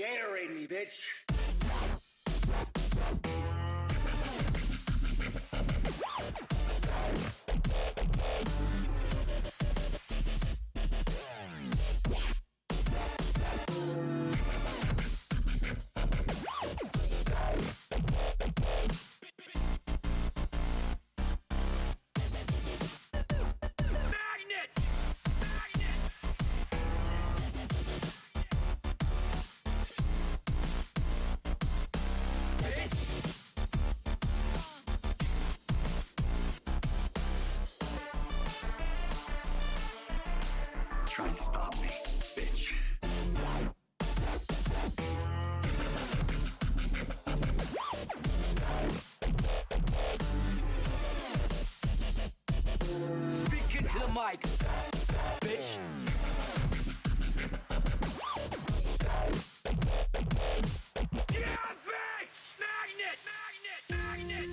Gatorade me, bitch. Try and stop me, bitch. Speak into the mic, bitch. Yeah, bitch! Magnet! Magnet! Magnet!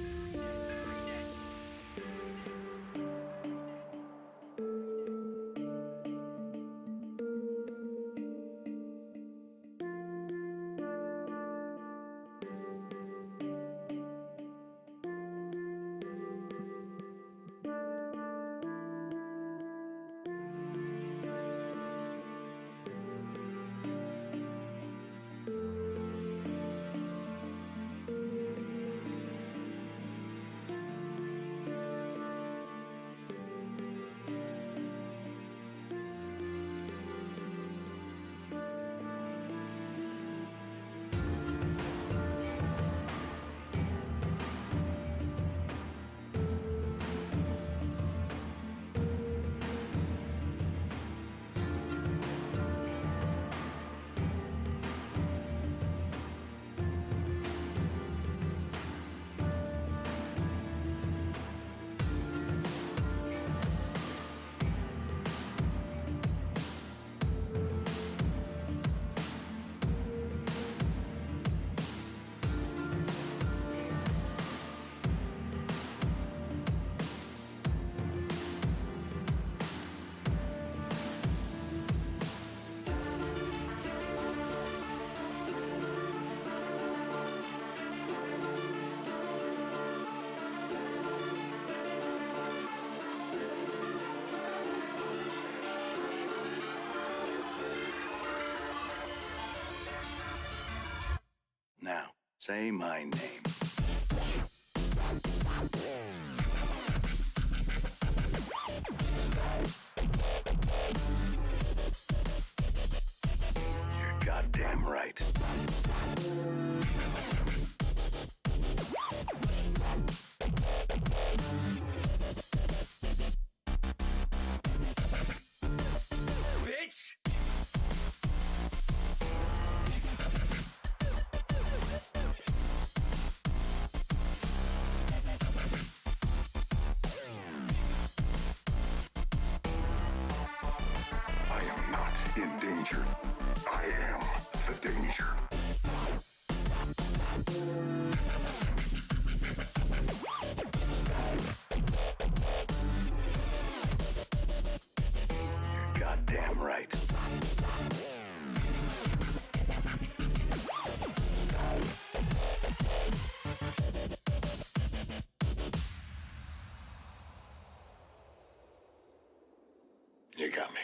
Now, say my name. You're goddamn right. Bitch! In danger. I am the danger. You're goddamn right. You got me.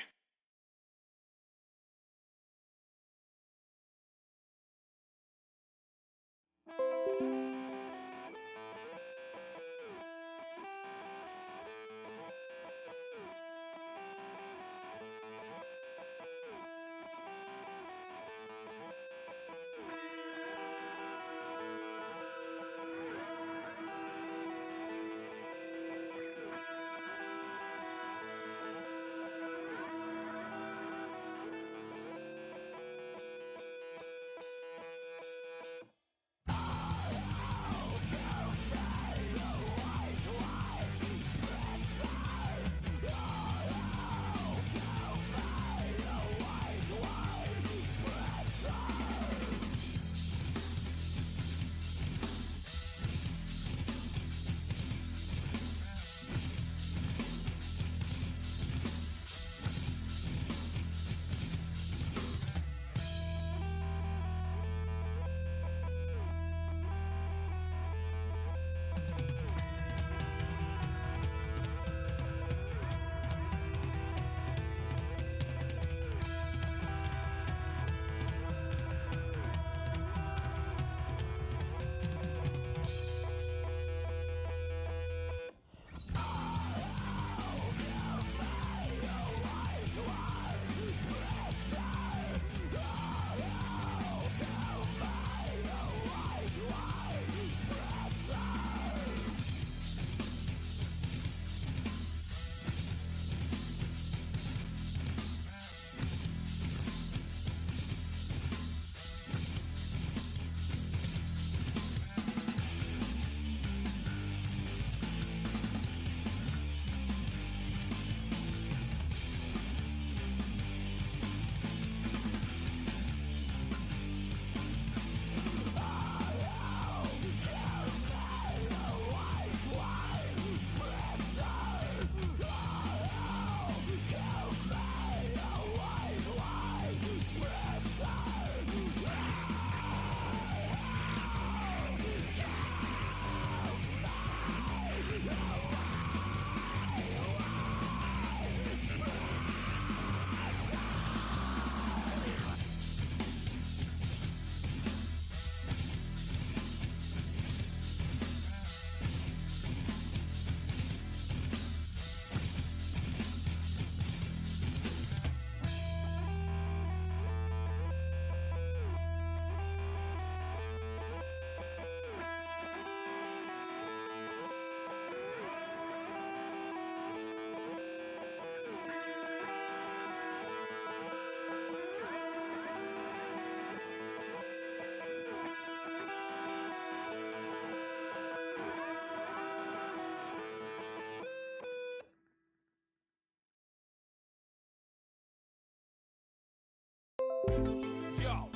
Yo,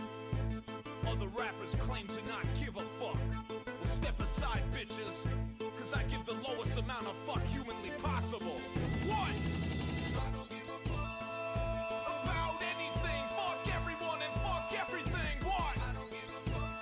other rappers claim to not give a fuck. Well, step aside, bitches, cause I give the lowest amount of fuck humanly possible. What? I don't give a fuck about anything. Fuck everyone and fuck everything. What? I don't give a fuck.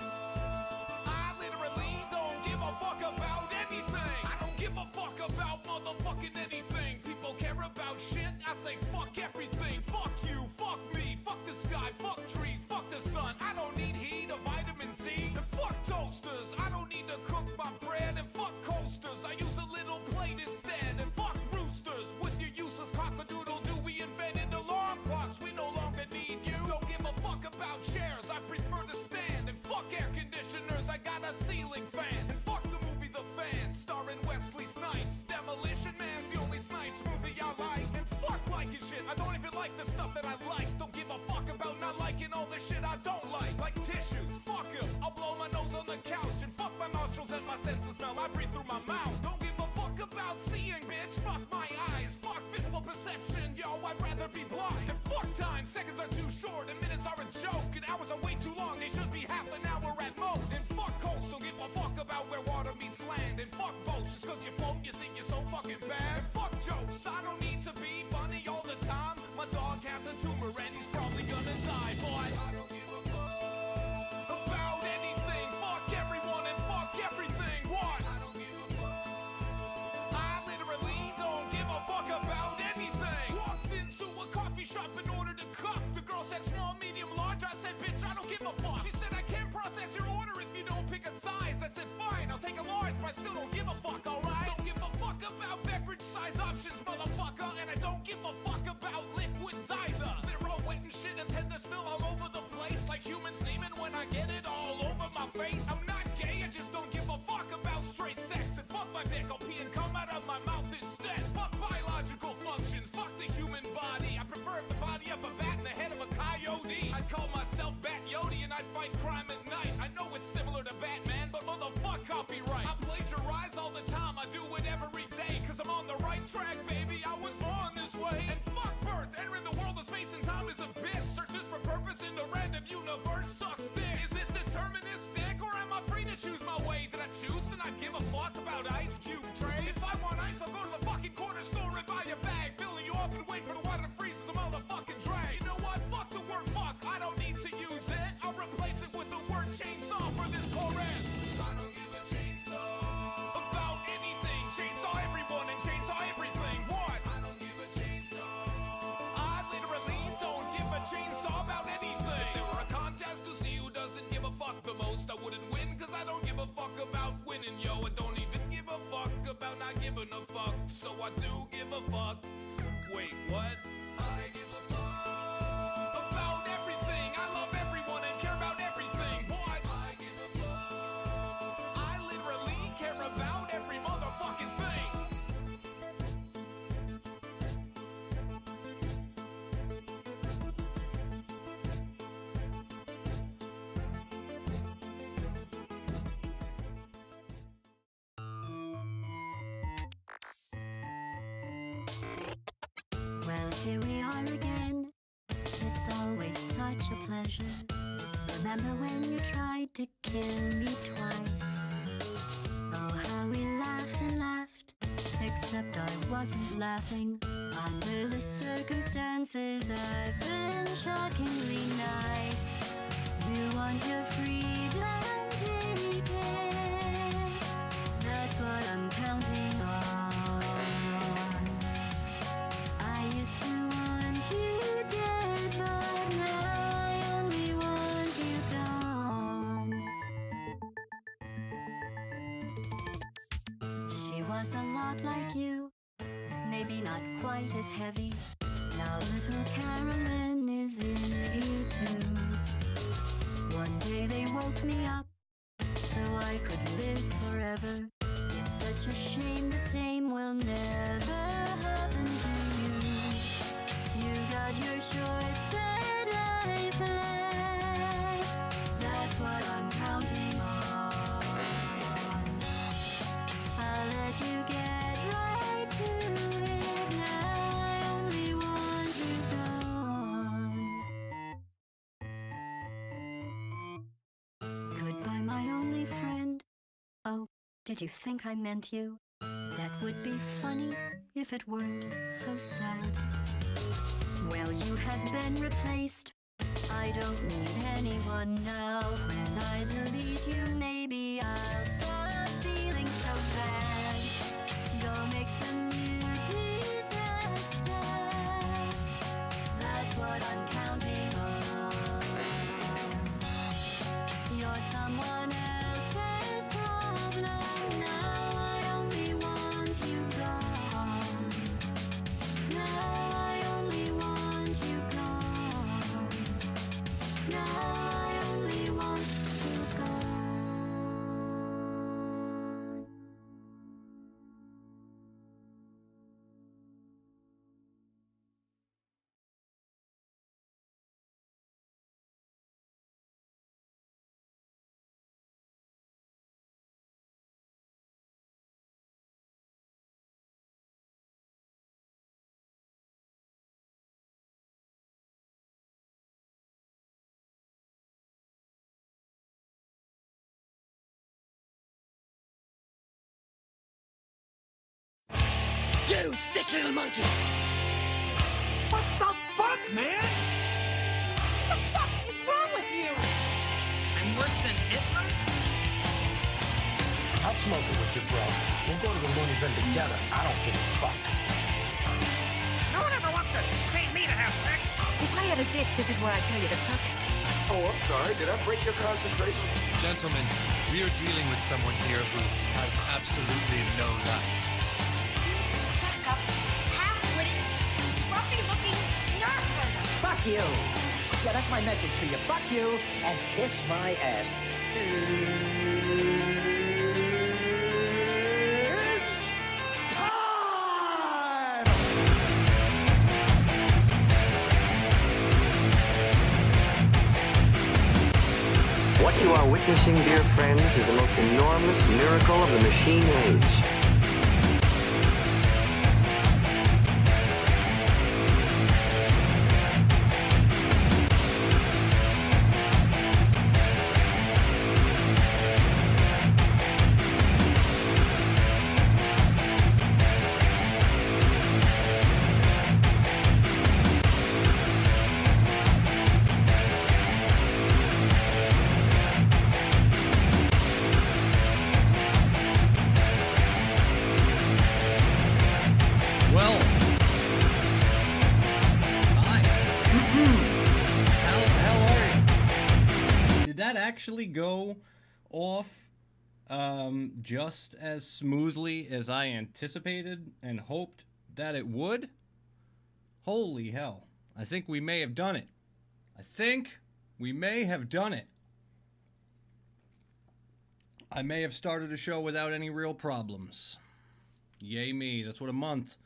I literally don't give a fuck about anything. I don't give a fuck about motherfucking anything. People care about shit. I say fuck everything. Fuck you, fuck me, fuck the sky, fuck trees, fuck the sun. I don't need heat or vitamin D. And fuck toasters. I don't need to cook my bread. And fuck coasters. I use a little plate instead. And fuck roosters. With your useless cock-a-doodle-doo, we invented alarm clocks. We no longer need you. Don't give a fuck about chairs. I prefer to stand. And fuck air conditioners. I got a ceiling fan. And fuck the movie The Fan, starring Wesley Snipes. Demolition Man's the only Snipes movie I like. And fuck liking shit. I don't even like the stuff that I like. Don't give a fuck about not liking all the shit I don't like. Like tissues, fuck 'em. I'll blow my nose on the couch. And fuck my nostrils and my sense of smell. I breathe through my mouth. Don't give a fuck about seeing, bitch. Fuck my eyes. Fuck visual perception, yo. I'd rather be blind. And fuck time. Seconds are too short and minutes are a joke. And hours are way too long. They should be half an hour at most. And fuck coast. Don't give a fuck about where water meets land. And fuck boats. Just cause you float, you think you're so fucking bad. And fuck jokes. I don't need to be funny all the time. My dog has a tumor and he's probably gonna die, boy. I don't give a fuck about anything. Fuck everyone and fuck everything. What? I don't give a fuck. I literally don't give a fuck about anything. Walked into a coffee shop in order to cup. The girl said small, medium, large. I said, bitch, I don't give a fuck. She said, I can't process your order if you don't pick a size. I said, fine, I'll take a large, but I still don't give a fuck, alright? Don't give a fuck about beverage size options, motherfucker. And I don't give a fuck about liquids either. They're all wet and shit and tend to spill all over the place like human semen when I get it all over my face. I'm not gay, I just don't give a fuck about straight sex. And fuck my dick, I'll pee and come out of my mouth instead. Fuck biological functions, fuck the human body. I prefer the body of a bat and the head of a coyote. I'd call myself Bat Yodi and I'd fight crime at night. I know it's similar to Batman, but motherfuck copyright. I plagiarize all the time, I do it every day. Cause I'm on the right track, baby, I was born this way. And fuck birth, entering the world of space and time is a bitch. Searching for purpose in the random universe sucks dick. Is it deterministic or am I free to choose my way? That I choose and I give a fuck about Ice Cube trays? If I want ice, I'll go to the fucking corner store and buy a bag, filling you up and wait for the water to freeze some motherfucking drag. You know what? Fuck the word fuck, I don't need to use it. I'll replace it with the word chainsaw for this chorus. I don't give a chainsaw Yo, I don't even give a fuck about not giving a fuck, so I do give a fuck. Wait, what? I give a fuck about everything. I love everyone and care about everything. What? I give a fuck. I literally care about every motherfucking thing. Well, here we are again. It's always such a pleasure. Remember when you tried to kill me twice? Oh, how we laughed and laughed. Except I wasn't laughing. Under the circumstances, I've been shockingly nice. You want your freedom, take it. That's what I'm counting on. I used to want you dead, but now I only want you gone. She was a lot like you, maybe not quite as heavy. Now little Carolyn is in you too. One day they woke me up so I could live forever. It's such a shame the same will never happen to you. You got your shorts and I flat. That's what I'm counting on. I'll let you get right to it. Now I only want you gone. Goodbye, my only friend. Oh, did you think I meant you? That would be funny if it weren't so sad. Well, you have been replaced. I don't need anyone now. When I delete you, maybe I'll stop feeling so bad. Go make some new disaster. That's what I'm counting on. You're someone else's problem. Now I only want you gone. Now I only want you gone. Now I only want you gone. You sick little monkey! What the fuck, man? What the fuck is wrong with you? I'm worse than Hitler? I'll smoke it with you, bro. We'll go to the loony bin together. I don't give a fuck. No one ever wants to pay me to have sex. If I had a dick, this is where I'd tell you to suck it. Oh, I'm sorry. Did I break your concentration? Gentlemen, we are dealing with someone here who has absolutely no life. Stuck up, half-witted, scruffy-looking nerf herder. Fuck you. Yeah, that's my message for you. Fuck you and kiss my ass. It's time! What you are witnessing, dear friends, is the most enormous miracle of the machine age. Actually go off just as smoothly as I anticipated and hoped that it would. Holy hell. I think we may have done it. I may have started a show without any real problems. Yay me. That's what a month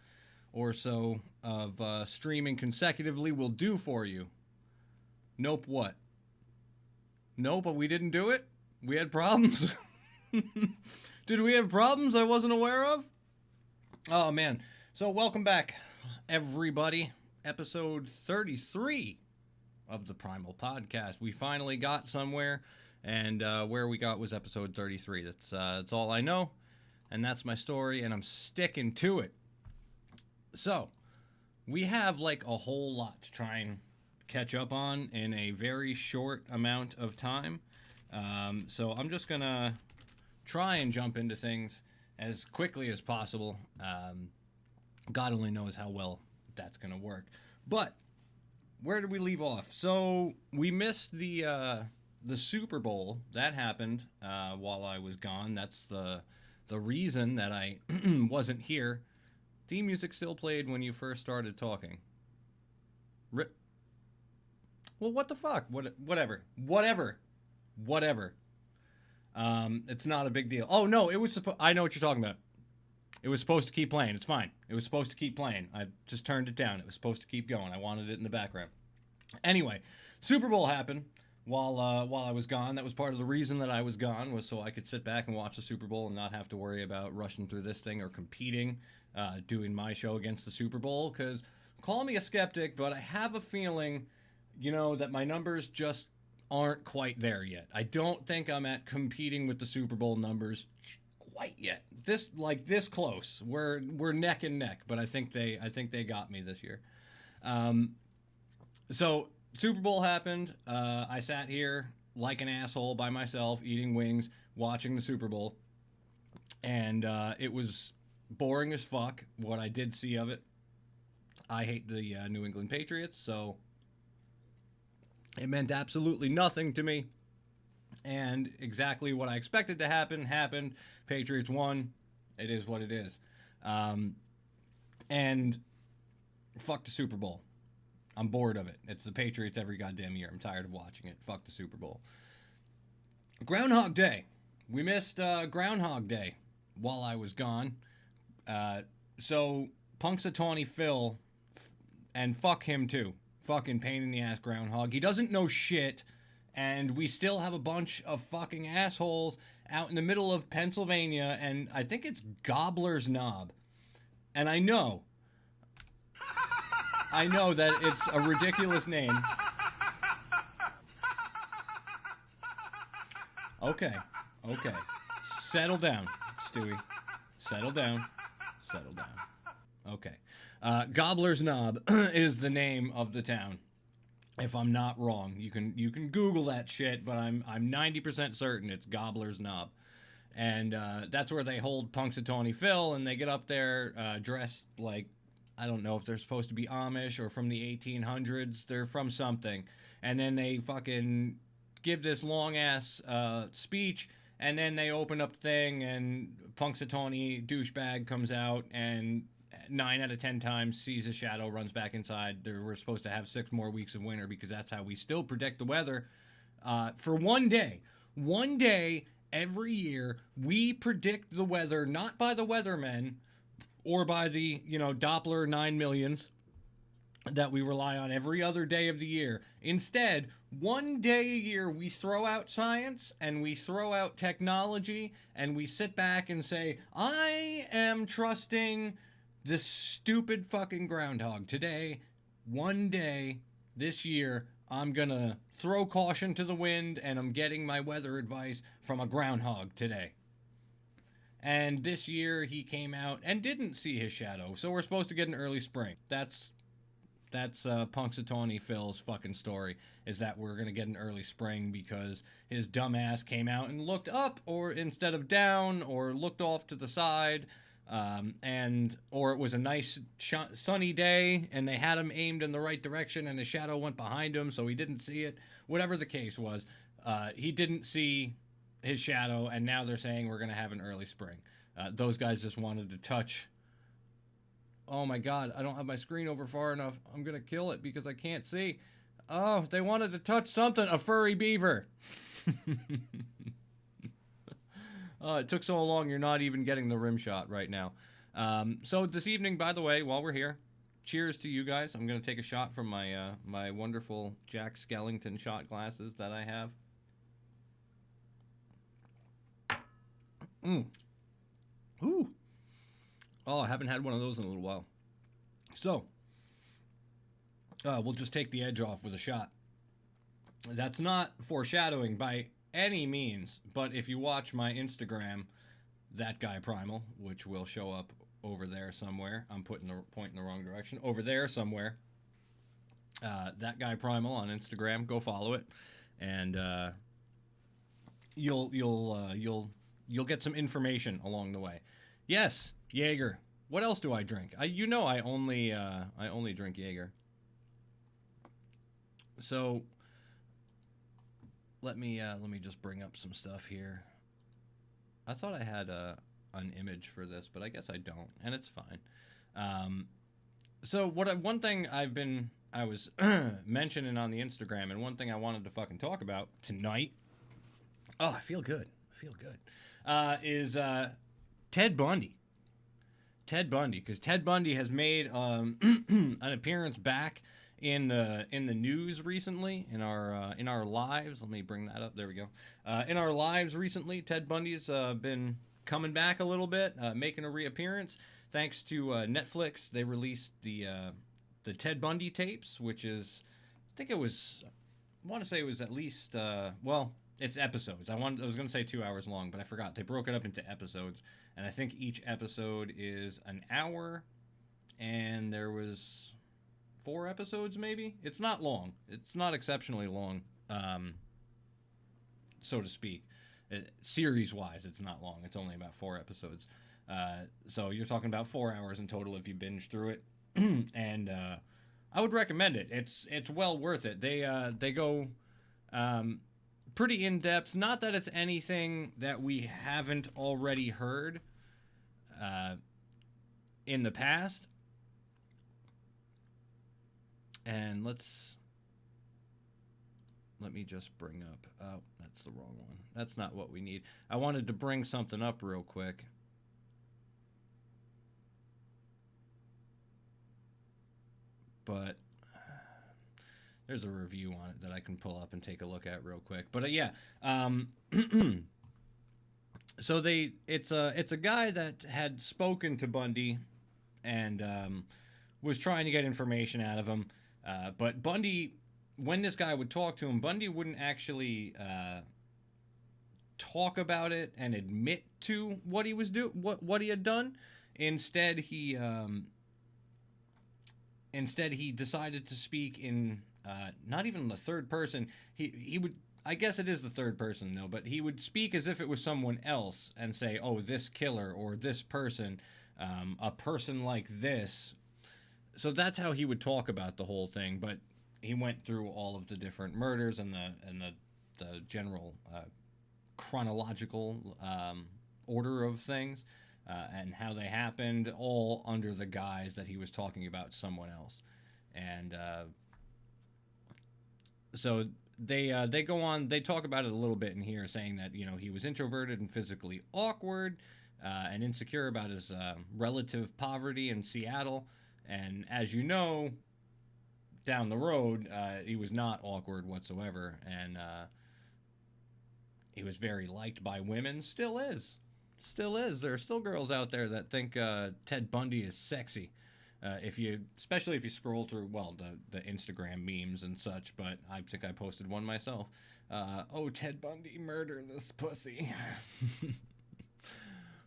or so of streaming consecutively will do for you. Nope, what? Nope, but we didn't do it? We had problems? Did we have problems I wasn't aware of? Oh, man. So welcome back, everybody. Episode 33 of the Primal Podcast. We finally got somewhere, and where we got was episode 33. That's all I know, and that's my story, and I'm sticking to it. So, we have like a whole lot to try and catch up on in a very short amount of time. So I'm just gonna try and jump into things as quickly as possible. God only knows how well that's gonna work. But where did we leave off? So we missed the Super Bowl. That happened while I was gone. That's the reason that I wasn't here. Theme music still played when you first started talking. Rip. Well, what the fuck? Whatever. It's not a big deal. Oh no, it was. I know what you're talking about. It was supposed to keep playing. It's fine. It was supposed to keep playing. I just turned it down. It was supposed to keep going. I wanted it in the background. Anyway, Super Bowl happened while I was gone. That was part of the reason that I was gone, was so I could sit back and watch the Super Bowl and not have to worry about rushing through this thing or competing, doing my show against the Super Bowl. Because call me a skeptic, but I have a feeling, that my numbers just aren't quite there yet. I don't think I'm at competing with the Super Bowl numbers quite yet. This close. We're neck and neck, but I think they got me this year. So Super Bowl happened. I sat here like an asshole by myself eating wings, watching the Super Bowl, and it was boring as fuck. What I did see of it. I hate the New England Patriots, so it meant absolutely nothing to me. And exactly what I expected to happen happened. Patriots won. It is what it is. And fuck the Super Bowl. I'm bored of it. It's the Patriots every goddamn year. I'm tired of watching it. Fuck the Super Bowl. Groundhog Day. We missed Groundhog Day while I was gone. So Punxsutawney Phil, and fuck him too. Fucking pain in the ass groundhog. He doesn't know shit. And we still have a bunch of fucking assholes out in the middle of Pennsylvania, and I think it's Gobbler's Knob. And I know that it's a ridiculous name. Okay. Settle down, Stewie. Settle down. Okay. Gobbler's Knob is the name of the town. If I'm not wrong, you can Google that shit, but I'm 90% certain it's Gobbler's Knob, and that's where they hold Punxsutawney Phil, and they get up there dressed like, I don't know if they're supposed to be Amish or from the 1800s. They're from something, and then they fucking give this long ass speech, and then they open up the thing, and Punxsutawney douchebag comes out and 9 out of 10 times sees a shadow, runs back inside. We're supposed to have 6 more weeks of winter because that's how we still predict the weather. For one day every year, we predict the weather, not by the weathermen or by the, Doppler 9 millions that we rely on every other day of the year. Instead, one day a year, we throw out science and we throw out technology and we sit back and say, I am trusting this stupid fucking groundhog. Today, one day, this year, I'm gonna throw caution to the wind, and I'm getting my weather advice from a groundhog today. And this year, he came out and didn't see his shadow, so we're supposed to get an early spring. That's Punxsutawney Phil's fucking story, is that we're gonna get an early spring because his dumbass came out and looked up, or instead of down, or looked off to the side, or it was a nice sunny day and they had him aimed in the right direction and his shadow went behind him, so he didn't see it. Whatever the case was, he didn't see his shadow, and now they're saying we're going to have an early spring. Those guys just wanted to touch. Oh my God, I don't have my screen over far enough. I'm going to kill it because I can't see. Oh, they wanted to touch something. A furry beaver. It took so long, you're not even getting the rim shot right now. So this evening, by the way, while we're here, cheers to you guys. I'm going to take a shot from my my wonderful Jack Skellington shot glasses that I have. Ooh. Oh, I haven't had one of those in a little while. So, we'll just take the edge off with a shot. That's not foreshadowing by any means, but if you watch my Instagram, that guy Primal, which will show up over there somewhere. I'm putting the point in the wrong direction. Over there somewhere. That guy Primal on Instagram. Go follow it, and you'll get some information along the way. Yes, Jaeger. What else do I drink? I only drink Jaeger. So let me just bring up some stuff here. I thought I had an image for this, but I guess I don't, and it's fine. So one thing I was mentioning on the Instagram, and one thing I wanted to fucking talk about tonight. Oh, I feel good. Is Ted Bundy. Ted Bundy, because Ted Bundy has made an appearance back in the news recently, in our lives. Let me bring that up. There we go. In our lives recently, Ted Bundy's been coming back a little bit, making a reappearance. Thanks to Netflix, they released the Ted Bundy tapes, which is, I want to say it was at least, it's episodes. I was going to say 2 hours long, but I forgot. They broke it up into episodes, and I think each episode is an hour, and there was 4 episodes maybe? It's not long. It's not exceptionally long, so to speak. Series-wise, it's not long. It's only about 4 episodes. So you're talking about 4 hours in total if you binge through it. And I would recommend it. It's well worth it. They go pretty in-depth. Not that it's anything that we haven't already heard in the past. And let me just bring up... Oh, that's the wrong one. That's not what we need. I wanted to bring something up real quick. But there's a review on it that I can pull up and take a look at real quick. But yeah, so it's a guy that had spoken to Bundy and was trying to get information out of him. But Bundy, when this guy would talk to him, Bundy wouldn't actually talk about it and admit to what he was what he had done. Instead, he decided to speak in not even the third person. He would, I guess it is the third person though, but he would speak as if it was someone else and say, "Oh, this killer or this person, a person like this." So that's how he would talk about the whole thing. But he went through all of the different murders and the general chronological order of things. And how they happened, all under the guise that he was talking about someone else. And so they go on, they talk about it a little bit in here, saying that, you know, he was introverted and physically awkward and insecure about his relative poverty in Seattle. And as you know, down the road, he was not awkward whatsoever. And he was very liked by women, still is. Still is. There are still girls out there that think Ted Bundy is sexy. Especially if you scroll through, well, the Instagram memes and such, but I think I posted one myself. Oh, Ted Bundy, murder this pussy.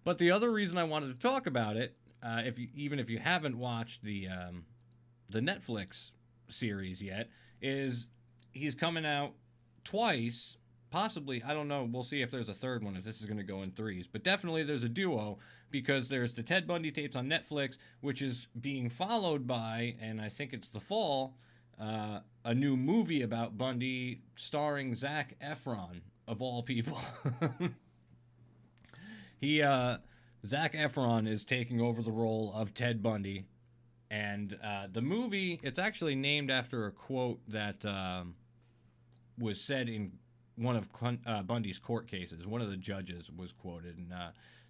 But the other reason I wanted to talk about it, even if you haven't watched the Netflix series yet, is he's coming out twice. Possibly, I don't know, we'll see if there's a third one, if this is going to go in threes. But definitely there's a duo, because there's the Ted Bundy tapes on Netflix, which is being followed by, and I think it's the fall, a new movie about Bundy starring Zac Efron. of all people. Zac Efron is taking over the role of Ted Bundy. And the movie, it's actually named after a quote that was said in one of Bundy's court cases. One of the judges was quoted, and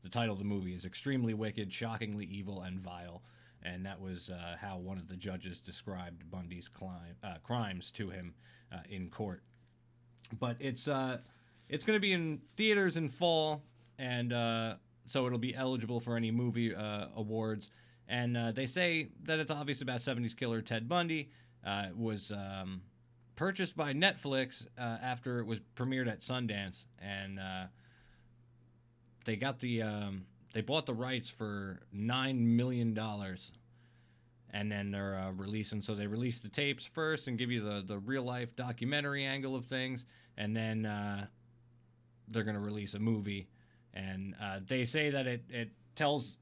the title of the movie is Extremely Wicked, Shockingly Evil, and Vile. And that was how one of the judges described Bundy's crimes to him in court. But it's going to be in theaters in fall, and so it'll be eligible for any movie awards. And they say that it's obviously about 70s killer Ted Bundy. It was purchased by Netflix after it was premiered at Sundance, and they bought the rights for $9 million, and then they're releasing. So they release the tapes first and give you the real life documentary angle of things, and then they're gonna release a movie, and they say that it tells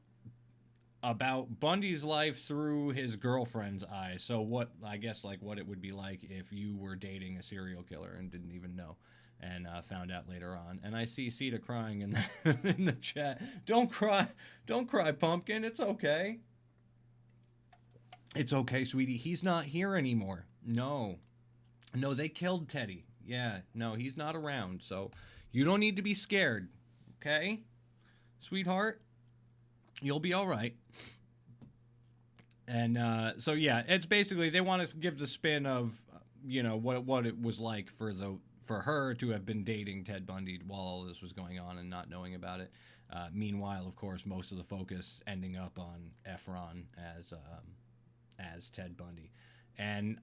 about Bundy's life through his girlfriend's eyes. So what it would be like if you were dating a serial killer and didn't even know, and found out later on. And I see Sita crying in in the chat. Don't cry, Pumpkin. It's okay. It's okay, sweetie. He's not here anymore. No, they killed Teddy. Yeah, no, he's not around. So you don't need to be scared. Okay, sweetheart. You'll be all right. And so yeah, it's basically they want to give the spin of what it was like for her to have been dating Ted Bundy while all this was going on and not knowing about it. Meanwhile, of course, most of the focus ending up on Efron as Ted Bundy. And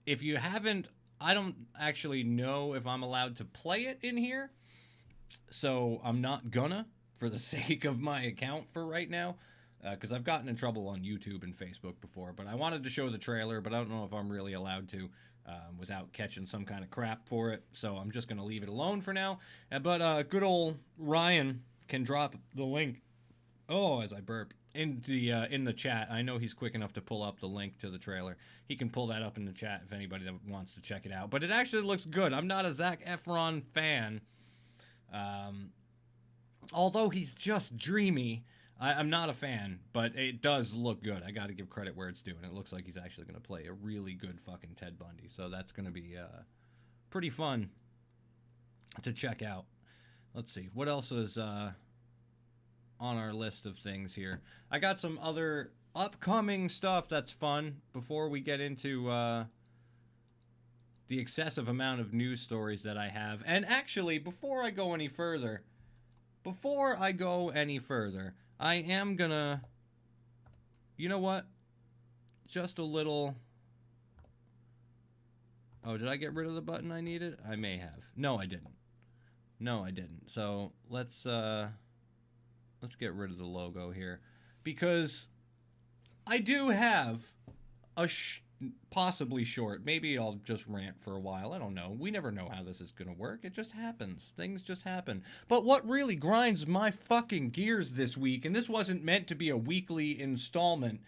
if you haven't, I don't actually know if I'm allowed to play it in here, so I'm not gonna, for the sake of my account for right now, because I've gotten in trouble on YouTube and Facebook before. But I wanted to show the trailer, but I don't know if I'm really allowed to without catching some kind of crap for it. So I'm just going to leave it alone for now. But good old Ryan can drop the link, as I burp, in the chat. I know he's quick enough to pull up the link to the trailer. He can pull that up in the chat if anybody that wants to check it out. But it actually looks good. I'm not a Zac Efron fan. Although he's just dreamy, I'm not a fan, but it does look good. I got to give credit where it's due, and it looks like he's actually going to play a really good fucking Ted Bundy. So that's going to be pretty fun to check out. Let's see. What else is on our list of things here? I got some other upcoming stuff that's fun before we get into the excessive amount of news stories that I have. And actually, before I go any further, I am gonna, you know what? Just a little. Oh, did I get rid of the button I needed? I may have. No, I didn't. So let's get rid of the logo here, because I do have a possibly short. Maybe I'll just rant for a while. I don't know. We never know how this is going to work. It just happens. Things just happen. But what really grinds my fucking gears this week, and this wasn't meant to be a weekly installment,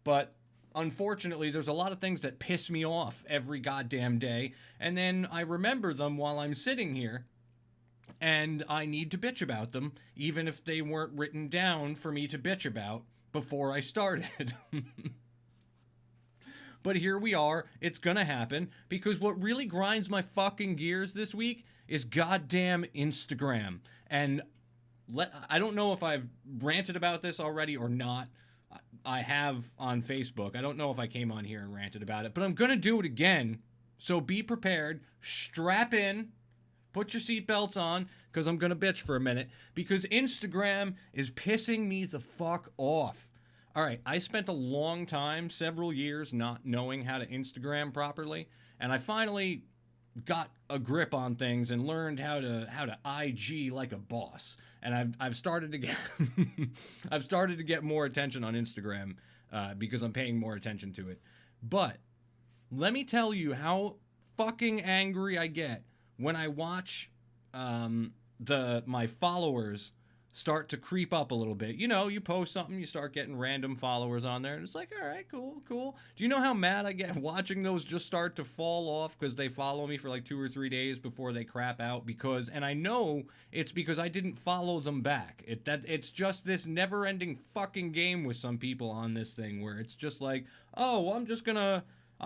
but unfortunately there's a lot of things that piss me off every goddamn day, and then I remember them while I'm sitting here, and I need to bitch about them, even if they weren't written down for me to bitch about before I started. But here we are. It's gonna happen, because what really grinds my fucking gears this week is goddamn Instagram. And I don't know if I've ranted about this already or not. I have on Facebook. I don't know if I came on here and ranted about it, but I'm gonna do it again. So be prepared. Strap in. Put your seatbelts on, because I'm gonna bitch for a minute, because Instagram is pissing me the fuck off. All right, I spent a long time, several years, not knowing how to Instagram properly, and I finally got a grip on things and learned how to IG like a boss. And I've started to get I've started to get more attention on Instagram because I'm paying more attention to it. But let me tell you how fucking angry I get when I watch my followers start to creep up a little bit. You know, you post something, you start getting random followers on there, and it's like, all right, cool, cool. Do you know how mad I get watching those just start to fall off because they follow me for like 2 or 3 days before they crap out? And I know it's because I didn't follow them back. It's just this never-ending fucking game with some people on this thing where it's just like, oh, I'm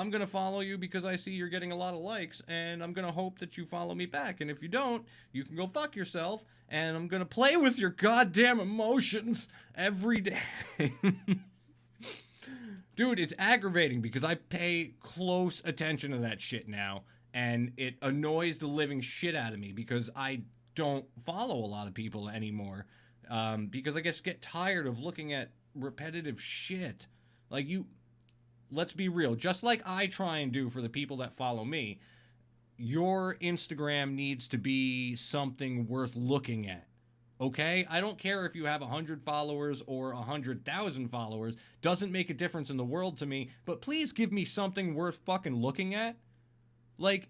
gonna follow you because I see you're getting a lot of likes, and I'm gonna hope that you follow me back. And if you don't, you can go fuck yourself, and I'm gonna play with your goddamn emotions every day. Dude, it's aggravating because I pay close attention to that shit now, and it annoys the living shit out of me because I don't follow a lot of people anymore. Because I guess get tired of looking at repetitive shit. Like, let's be real. Just like I try and do for the people that follow me, your Instagram needs to be something worth looking at. Okay? I don't care if you have 100 followers or 100,000 followers. Doesn't make a difference in the world to me. But please give me something worth fucking looking at. Like,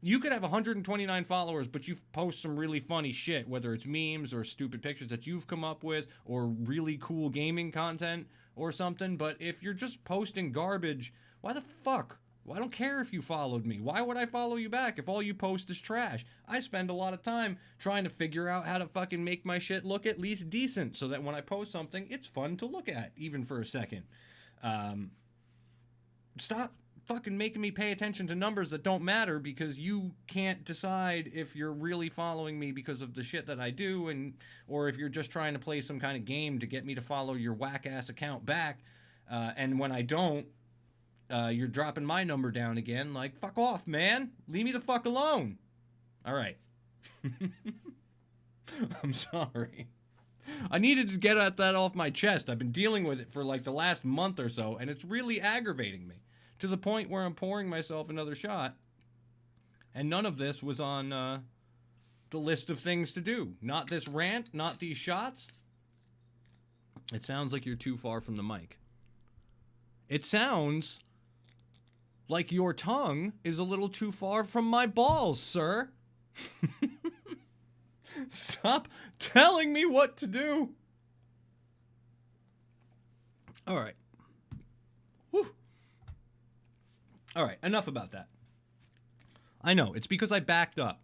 you could have 129 followers, but you post some really funny shit, whether it's memes or stupid pictures that you've come up with or really cool gaming content or something. But if you're just posting garbage, why the fuck? Well, I don't care if you followed me. Why would I follow you back if all you post is trash? I spend a lot of time trying to figure out how to fucking make my shit look at least decent so that when I post something, it's fun to look at, even for a second. Stop fucking making me pay attention to numbers that don't matter because you can't decide if you're really following me because of the shit that I do, or if you're just trying to play some kind of game to get me to follow your whack-ass account back. And when I don't, you're dropping my number down again. Like, fuck off, man. Leave me the fuck alone. All right. I'm sorry. I needed to get that off my chest. I've been dealing with it for like the last month or so, and it's really aggravating me to the point where I'm pouring myself another shot, and none of this was on the list of things to do. Not this rant, not these shots. It sounds like you're too far from the mic. It sounds like your tongue is a little too far from my balls, sir. Stop telling me what to do. All right. Whew. All right, enough about that. I know, it's because I backed up.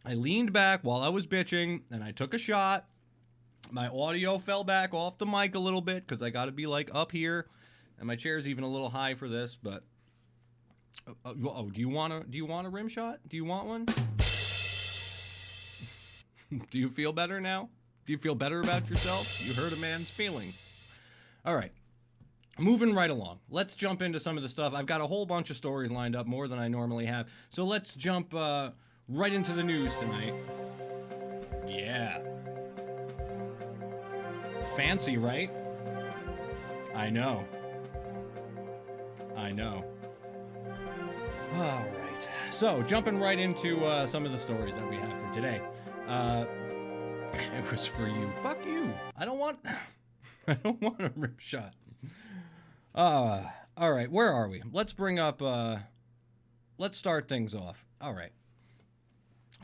I leaned back while I was bitching, and I took a shot. My audio fell back off the mic a little bit, because I got to be, like, up here. And my chair's even a little high for this, but... do you want a rim shot? Do you want one? Do you feel better now? Do you feel better about yourself? You hurt a man's feelings. All right. Moving right along. Let's jump into some of the stuff. I've got a whole bunch of stories lined up, more than I normally have. So let's jump right into the news tonight. Yeah. Fancy, right? I know. All right. So, jumping right into some of the stories that we have for today. It was for you. Fuck you. I don't want a rip shot. All right. Where are we? Let's bring up, let's start things off. All right.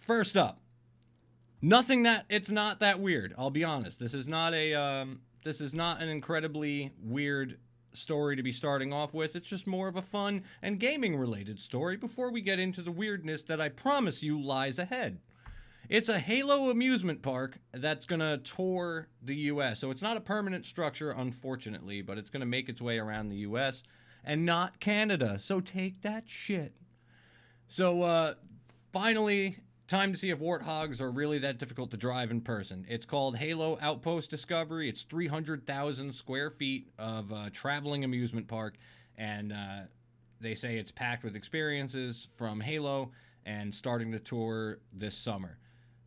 First up, it's not that weird. I'll be honest. This is not an incredibly weird story to be starting off with. It's just more of a fun and gaming related story before we get into the weirdness that I promise you lies ahead. It's a Halo amusement park that's going to tour the U.S. So it's not a permanent structure, unfortunately, but it's going to make its way around the U.S. and not Canada. So take that shit. So finally, time to see if warthogs are really that difficult to drive in person. It's called Halo Outpost Discovery. It's 300,000 square feet of traveling amusement park, and they say it's packed with experiences from Halo and starting the tour this summer.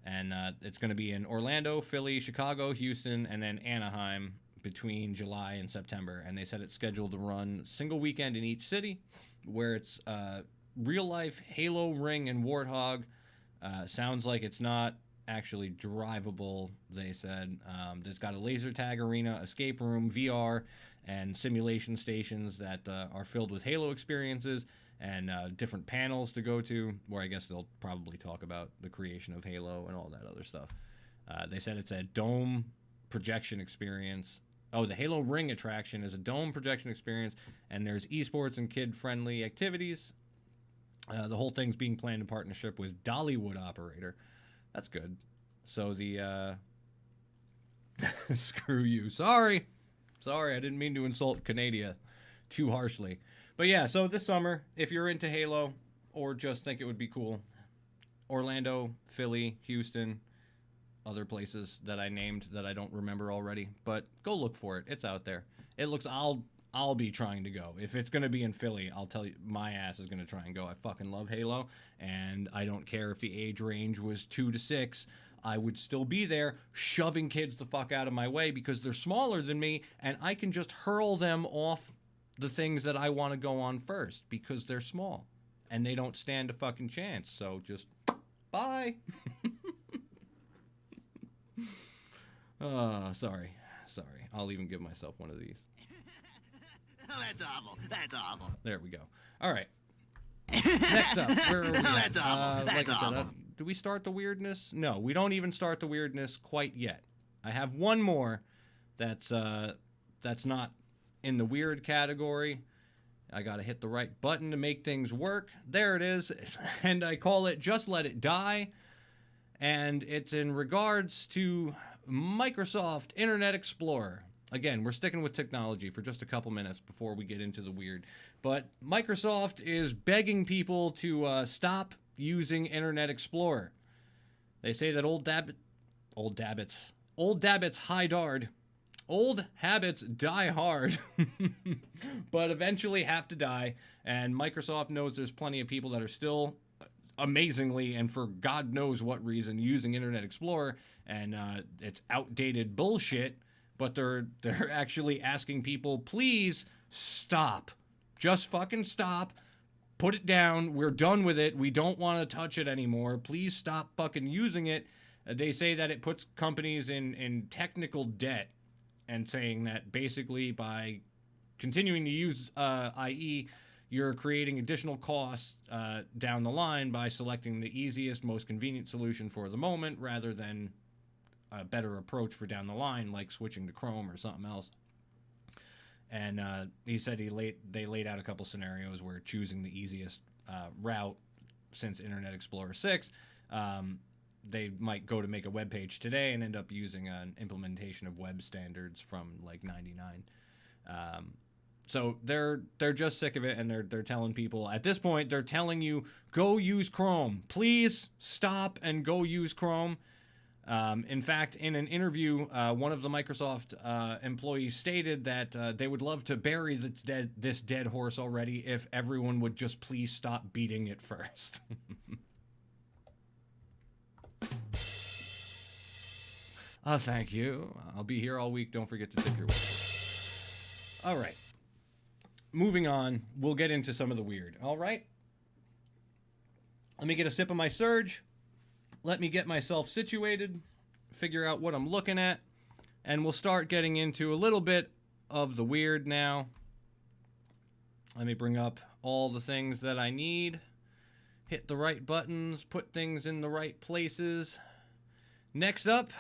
And it's going to be in Orlando, Philly, Chicago, Houston, and then Anaheim between July and September. And they said it's scheduled to run single weekend in each city, where it's real-life Halo Ring and Warthog. Sounds like it's not actually drivable, they said. There's got a laser tag arena, escape room, VR, and simulation stations that are filled with Halo experiences, and different panels to go to, where I guess they'll probably talk about the creation of Halo and all that other stuff. They said it's a dome projection experience. Oh, the Halo Ring attraction is a dome projection experience, and there's esports and kid-friendly activities. The whole thing's being planned in partnership with Dollywood Operator. That's good. So the screw you. Sorry, I didn't mean to insult Canada too harshly. But yeah, so this summer, if you're into Halo or just think it would be cool, Orlando, Philly, Houston, other places that I named that I don't remember already, but go look for it. It's out there. It looks, I'll be trying to go. If it's going to be in Philly, I'll tell you, my ass is going to try and go. I fucking love Halo, and I don't care if the age range was 2 to 6. I would still be there shoving kids the fuck out of my way because they're smaller than me, and I can just hurl them off the things that I want to go on first because they're small, and they don't stand a fucking chance. So just, bye. Sorry. I'll even give myself one of these. Oh, that's awful. That's awful. There we go. All right. Next up, where are we? That's awful. That's like I said, awful. do we start the weirdness? No, we don't even start the weirdness quite yet. I have one more that's not in the weird category. I gotta hit the right button to make things work. There it is, and I call it Just Let It Die, and it's in regards to Microsoft Internet Explorer. Again, we're sticking with technology for just a couple minutes before we get into the weird. But Microsoft is begging people to stop using Internet Explorer. They say that old habits die hard, but eventually have to die. And Microsoft knows there's plenty of people that are still amazingly, and for God knows what reason, using Internet Explorer, and it's outdated bullshit. But they're actually asking people, please stop. Just fucking stop. Put it down. We're done with it. We don't want to touch it anymore. Please stop fucking using it. They say that it puts companies in technical debt, and saying that basically by continuing to use IE, you're creating additional costs down the line by selecting the easiest, most convenient solution for the moment rather than a better approach for down the line, like switching to Chrome or something else. And he said they laid out a couple scenarios where choosing the easiest route, since Internet Explorer 6, they might go to make a web page today and end up using an implementation of web standards from like 99. So they're just sick of it, and they're telling people at this point, they're telling you, go use Chrome. Please stop and go use Chrome. In fact, in an interview, one of the Microsoft employees stated that they would love to bury this dead horse already if everyone would just please stop beating it first. Thank you. I'll be here all week. Don't forget to tip your waiter. All right. Moving on, we'll get into some of the weird. All right? Let me get a sip of my Surge. Let me get myself situated, figure out what I'm looking at, and we'll start getting into a little bit of the weird now. Let me bring up all the things that I need, hit the right buttons, put things in the right places. Next up,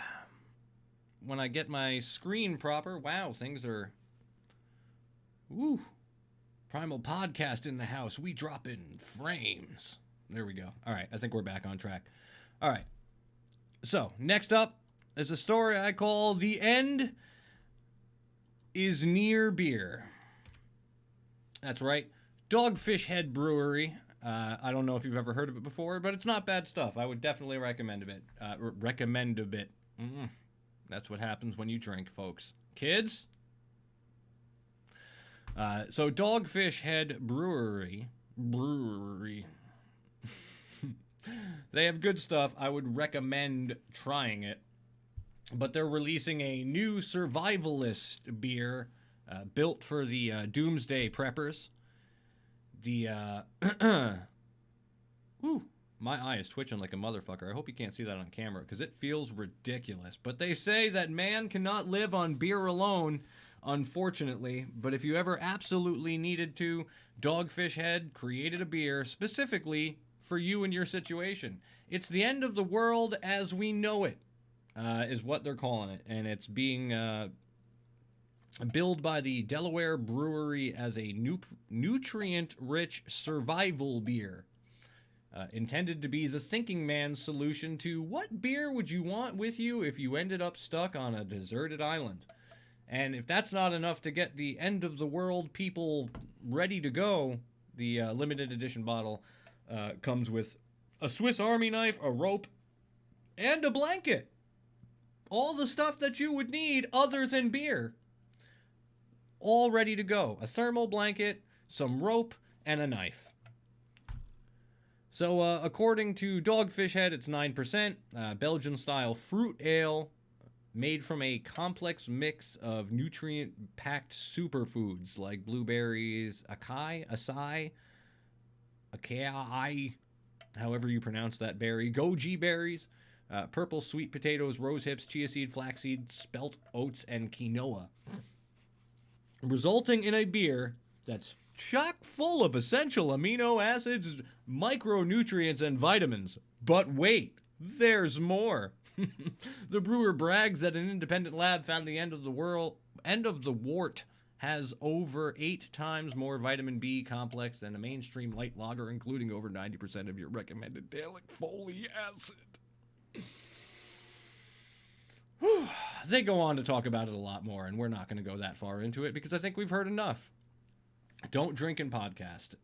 when I get my screen proper, wow, things are, woo, Primal Podcast in the house. We drop in frames. There we go. All right, I think we're back on track. All right, so next up is a story I call The End is Near Beer. That's right, Dogfish Head Brewery. I don't know if you've ever heard of it before, but it's not bad stuff. I would definitely recommend a bit. That's what happens when you drink, folks. Kids? So Dogfish Head Brewery. They have good stuff. I would recommend trying it. But they're releasing a new survivalist beer built for the doomsday preppers. Whew, my eye is twitching like a motherfucker. I hope you can't see that on camera because it feels ridiculous. But they say that man cannot live on beer alone, unfortunately. But if you ever absolutely needed to, Dogfish Head created a beer specifically for you and your situation. It's the end of the world as we know it. is what they're calling it, and it's being billed by the Delaware Brewery as a nutrient-rich survival beer. Intended to be the thinking man's solution to what beer would you want with you if you ended up stuck on a deserted island. And if that's not enough to get the end of the world people ready to go, the limited edition bottle comes with a Swiss Army knife, a rope, and a blanket. All the stuff that you would need other than beer. All ready to go. A thermal blanket, some rope, and a knife. So, according to Dogfish Head, it's 9%. Belgian-style fruit ale made from a complex mix of nutrient-packed superfoods like blueberries, acai, however you pronounce that berry, goji berries, purple sweet potatoes, rose hips, chia seed, flaxseed, spelt oats, and quinoa. Resulting in a beer that's chock full of essential amino acids, micronutrients, and vitamins. But wait, there's more. The brewer brags that an independent lab found the end of the wort has over 8 times more vitamin B complex than a mainstream light lager, including over 90% of your recommended daily folic acid. They go on to talk about it a lot more, and we're not going to go that far into it because I think we've heard enough. Don't drink and podcast.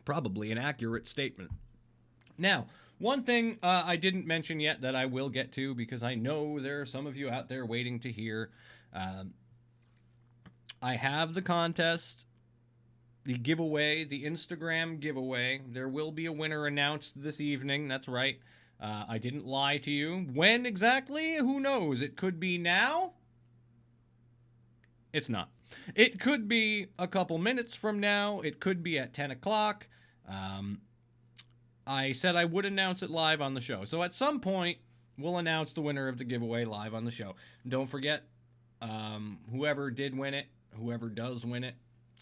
Probably an accurate statement. Now, one thing I didn't mention yet that I will get to because I know there are some of you out there waiting to hear. I have the contest, the giveaway, the Instagram giveaway. There will be a winner announced this evening. That's right. I didn't lie to you. When exactly? Who knows? It could be now. It's not. It could be a couple minutes from now. It could be at 10 o'clock. I said I would announce it live on the show. So at some point, we'll announce the winner of the giveaway live on the show. Don't forget, whoever did win it, whoever does win it,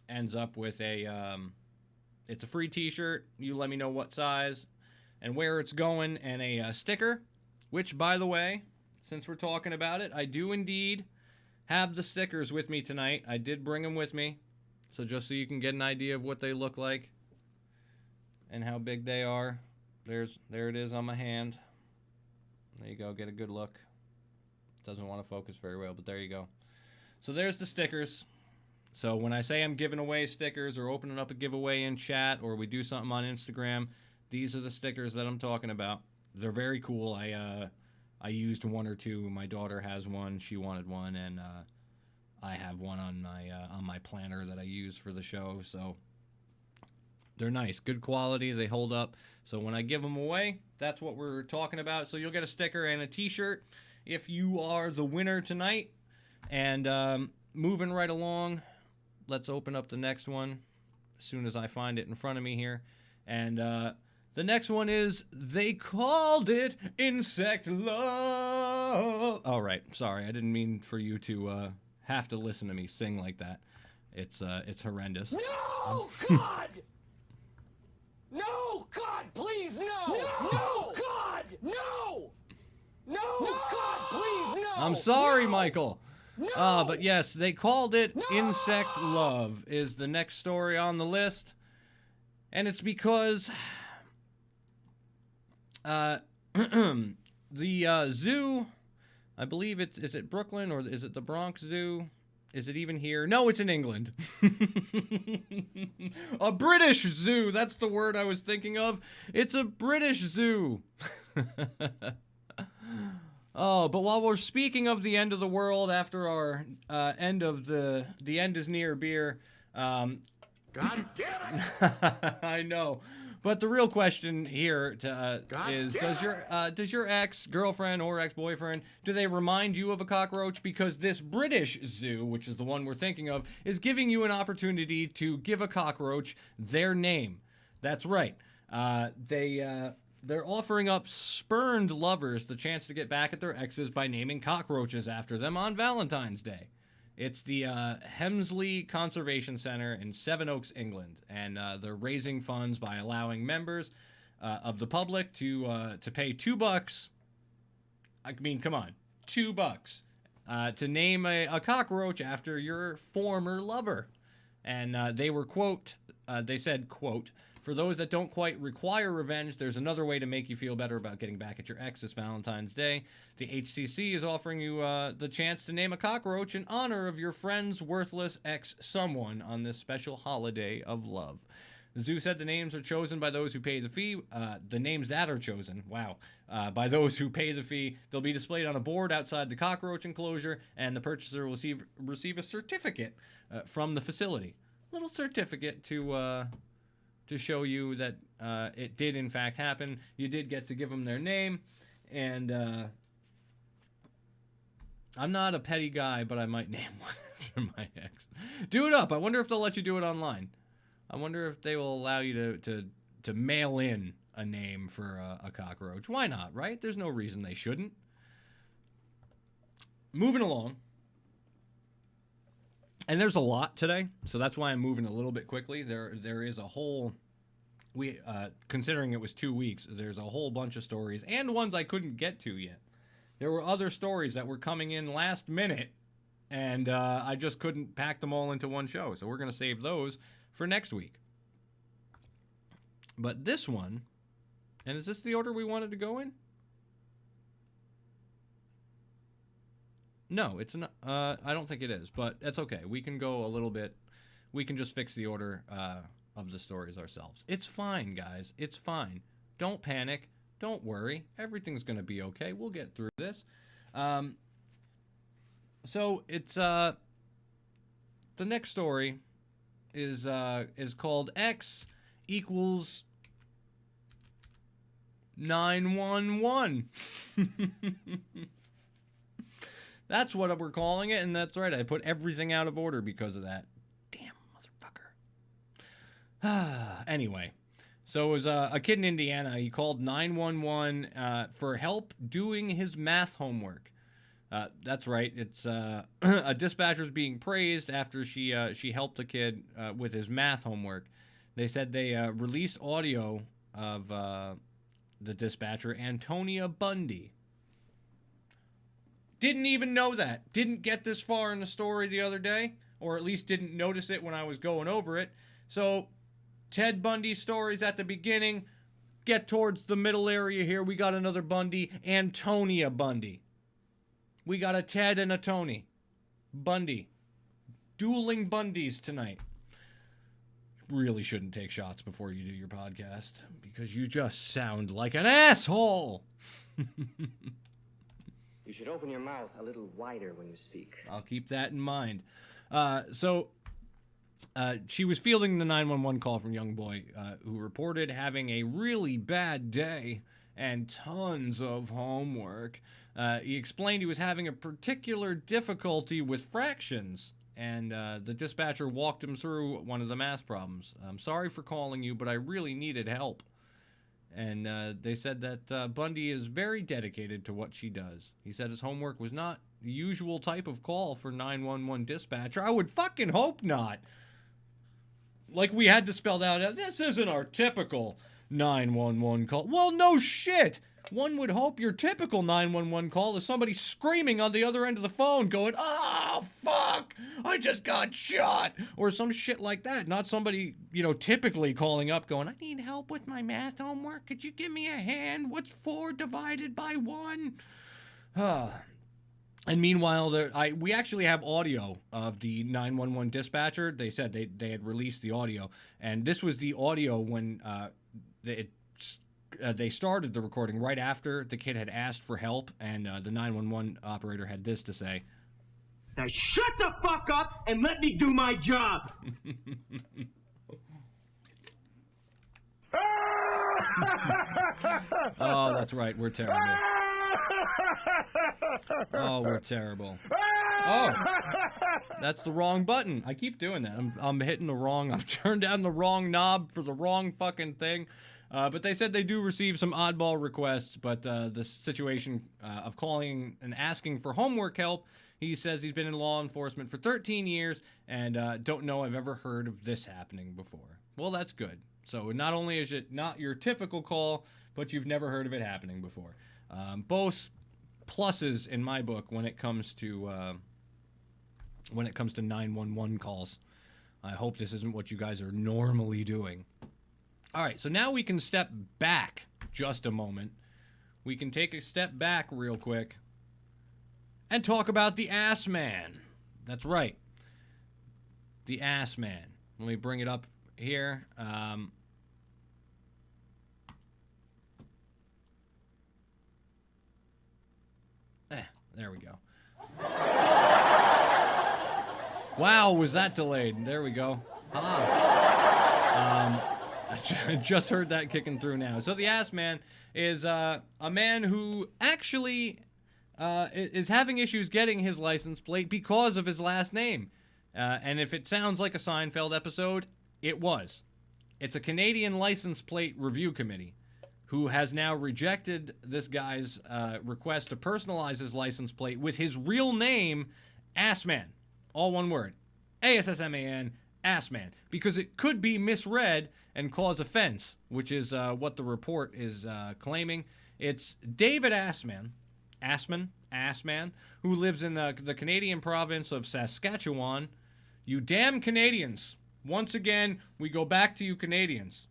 ends up with it's a free t-shirt. You let me know what size and where it's going, and a sticker, which, by the way, since we're talking about it, I do indeed have the stickers with me tonight. I did bring them with me, so just so you can get an idea of what they look like and how big they are. There it is on my hand. There you go, get a good look. Doesn't want to focus very well, but there you go. So there's the stickers. So when I say I'm giving away stickers or opening up a giveaway in chat or we do something on Instagram, these are the stickers that I'm talking about. They're very cool. I used one or two. My daughter has one. She wanted one, and I have one on my planner that I use for the show. So they're nice, good quality. They hold up. So when I give them away, that's what we're talking about. So you'll get a sticker and a T-shirt if you are the winner tonight. And moving right along, let's open up the next one as soon as I find it in front of me here. And the next one is, they called it Insect Love. All right, sorry, I didn't mean for you to have to listen to me sing like that. It's horrendous. No, God! No, God, please, no! No, God! No! No, God, please, no! I'm sorry, Michael. No! But yes, they called it Insect Love is the next story on the list. And it's because the zoo, I believe is it Brooklyn or is it the Bronx Zoo? Is it even here? No, it's in England. A British zoo, that's the word I was thinking of. It's a British zoo. Oh, but while we're speaking of the end of the world after our end of the end is near beer, God damn it! I know. But the real question here is, does your ex-girlfriend or ex-boyfriend, do they remind you of a cockroach? Because this British zoo, which is the one we're thinking of, is giving you an opportunity to give a cockroach their name. That's right. They're offering up spurned lovers the chance to get back at their exes by naming cockroaches after them on Valentine's Day. It's the Hemsley Conservation Center in Sevenoaks, England, and they're raising funds by allowing members of the public to pay $2 I mean, come on, $2 to name a cockroach after your former lover. And they were, quote, they said, quote, for those that don't quite require revenge, there's another way to make you feel better about getting back at your ex this Valentine's Day. The HCC is offering you the chance to name a cockroach in honor of your friend's worthless ex-someone on this special holiday of love. The zoo said the names are chosen by those who pay the fee. The names that are chosen, by those who pay the fee. They'll be displayed on a board outside the cockroach enclosure, and the purchaser will receive a certificate from the facility. Little certificate to show you that it did in fact happen. You did get to give them their name, and I'm not a petty guy, but I might name one after my ex. Do it up. I wonder if they'll let you do it online. I wonder if they will allow you to mail in a name for a cockroach. Why not, right? There's no reason they shouldn't. Moving along. And there's a lot today, so that's why I'm moving a little bit quickly. There is a whole, considering it was 2 weeks, there's a whole bunch of stories, and ones I couldn't get to yet. There were other stories that were coming in last minute, and I just couldn't pack them all into one show, so we're going to save those for next week. But this one, and is this the order we wanted to go in? No, it's not. I don't think it is, but that's okay. We can go a little bit. We can just fix the order of the stories ourselves. It's fine, guys. It's fine. Don't panic. Don't worry. Everything's going to be okay. We'll get through this. So it's the next story is called X equals 911. That's what we're calling it, and that's right. I put everything out of order because of that. Damn motherfucker. Anyway, so it was a kid in Indiana. He called 911 for help doing his math homework. That's right. It's a dispatcher's being praised after she helped a kid with his math homework. They said they released audio of the dispatcher, Antonia Bundy. Didn't even know that. Didn't get this far in the story the other day, or at least didn't notice it when I was going over it. So, Ted Bundy's story's at the beginning. Get towards the middle area here. We got another Bundy, Antonia Bundy. We got a Ted and a Tony. Bundy. Dueling Bundys tonight. Really shouldn't take shots before you do your podcast, because you just sound like an asshole. You should open your mouth a little wider when you speak. I'll keep that in mind. So she was fielding the 911 call from a young boy who reported having a really bad day and tons of homework. He explained he was having a particular difficulty with fractions, and the dispatcher walked him through one of the math problems. I'm sorry for calling you, but I really needed help. And they said that Bundy is very dedicated to what she does. He said his homework was not the usual type of call for 911 dispatcher. I would fucking hope not. Like we had to spell out, this isn't our typical 911 call. Well, no shit. One would hope your typical 911 call is somebody screaming on the other end of the phone going, oh, fuck, I just got shot, or some shit like that. Not somebody, typically calling up going, I need help with my math homework. Could you give me a hand? What's 4 divided by 1? And meanwhile, we actually have audio of the 911 dispatcher. They said they had released the audio, and this was the audio when they started the recording right after the kid had asked for help, and the 911 operator had this to say. Now shut the fuck up and let me do my job. Oh, that's right. We're terrible. Oh, we're terrible. Oh, that's the wrong button. I keep doing that. I'm hitting the wrong. I've turned down the wrong knob for the wrong fucking thing. But they said they do receive some oddball requests, but the situation of calling and asking for homework help, he says he's been in law enforcement for 13 years and don't know I've ever heard of this happening before. Well, that's good. So not only is it not your typical call, but you've never heard of it happening before. Both pluses in my book when it comes to 911 calls. I hope this isn't what you guys are normally doing. All right, so now we can step back just a moment. We can take a step back real quick and talk about the Ass Man. That's right. The Ass Man. Let me bring it up here. There we go. Wow, was that delayed? There we go. I just heard that kicking through now. So the Ass Man is a man who actually is having issues getting his license plate because of his last name. And if it sounds like a Seinfeld episode, it was. It's a Canadian license plate review committee who has now rejected this guy's request to personalize his license plate with his real name, Assman. All one word. A-S-S-M-A-N, Assman. Because it could be misread and cause offense, which is what the report is claiming. It's David Assman, who lives in the Canadian province of Saskatchewan. You damn Canadians. Once again, we go back to you Canadians.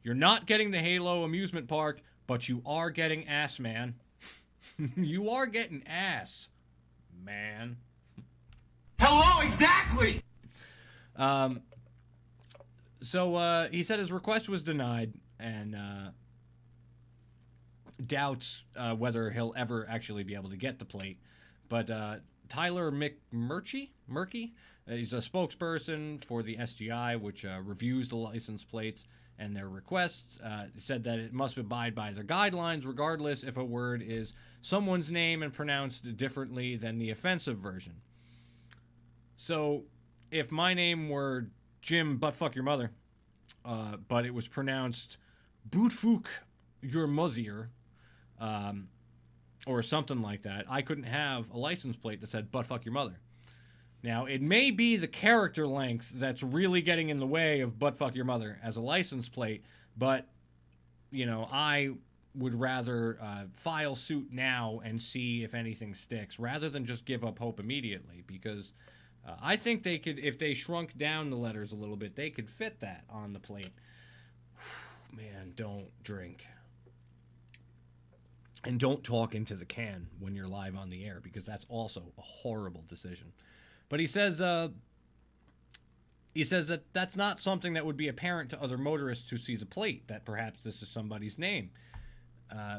You're not getting the Halo amusement park, but you are getting Ass Man. You are getting ass, man. Hello, exactly! So he said his request was denied and doubts whether he'll ever actually be able to get the plate. But Tyler Murky, he's a spokesperson for the SGI, which reviews the license plates and their requests, said that it must abide by their guidelines regardless if a word is someone's name and pronounced differently than the offensive version. So if my name were Jim Buttfuck Your Mother, but it was pronounced Bootfook Your Muzzier, or something like that, I couldn't have a license plate that said Buttfuck Your Mother. Now, it may be the character length that's really getting in the way of Buttfuck Your Mother as a license plate, but, you know, I would rather file suit now and see if anything sticks, rather than just give up hope immediately, because I think they could, if they shrunk down the letters a little bit, they could fit that on the plate. Man, don't drink. And don't talk into the can when you're live on the air, because that's also a horrible decision. But he says that that's not something that would be apparent to other motorists who see the plate, that perhaps this is somebody's name.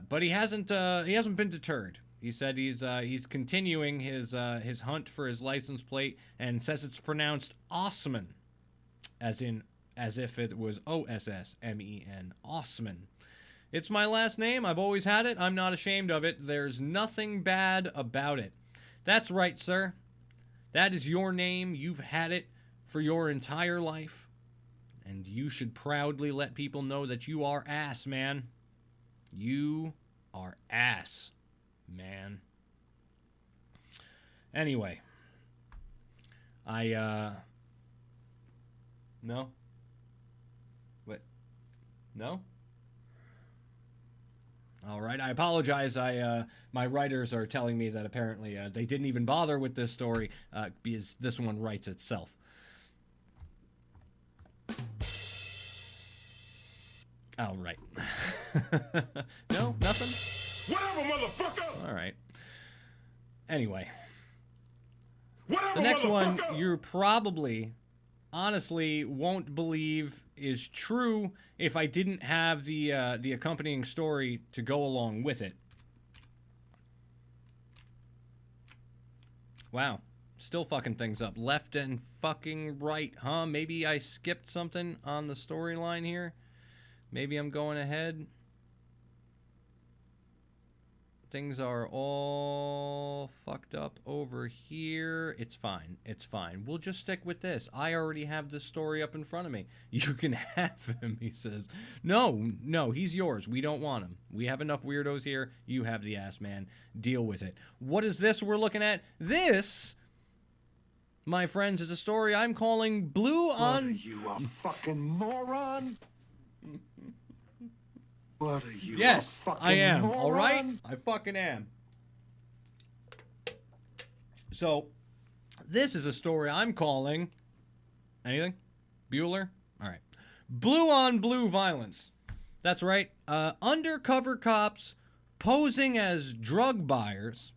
But he hasn't been deterred. He said he's continuing his hunt for his license plate and says it's pronounced Osman, as if it was O-S-S-M-E-N, Osman. It's my last name. I've always had it. I'm not ashamed of it. There's nothing bad about it. That's right, sir. That is your name. You've had it for your entire life. And you should proudly let people know that you are ass, man. You are ass, man. Anyway. No? What? No? All right, I apologize. My writers are telling me that apparently they didn't even bother with this story because this one writes itself. All right. No, nothing? Whatever, motherfucker! All right. Anyway. Whatever, the next one motherfucker! you probably, honestly, won't believe is true if I didn't have the accompanying story to go along with it. Wow. Still fucking things up. Left and fucking right, huh? Maybe I skipped something on the storyline here. Maybe I'm going ahead. Things are all fucked up over here. It's fine. It's fine. We'll just stick with this. I already have this story up in front of me. You can have him, he says. No, he's yours. We don't want him. We have enough weirdos here. You have the ass man. Deal with it. What is this we're looking at? This, my friends, is a story I'm calling Blue on... What are you, a fucking moron? What are you? Yes, a fucking I am. moron? All right, I fucking am. So, this is a story I'm calling... Anything? Bueller? All right. Blue on blue violence. That's right. Undercover cops posing as drug buyers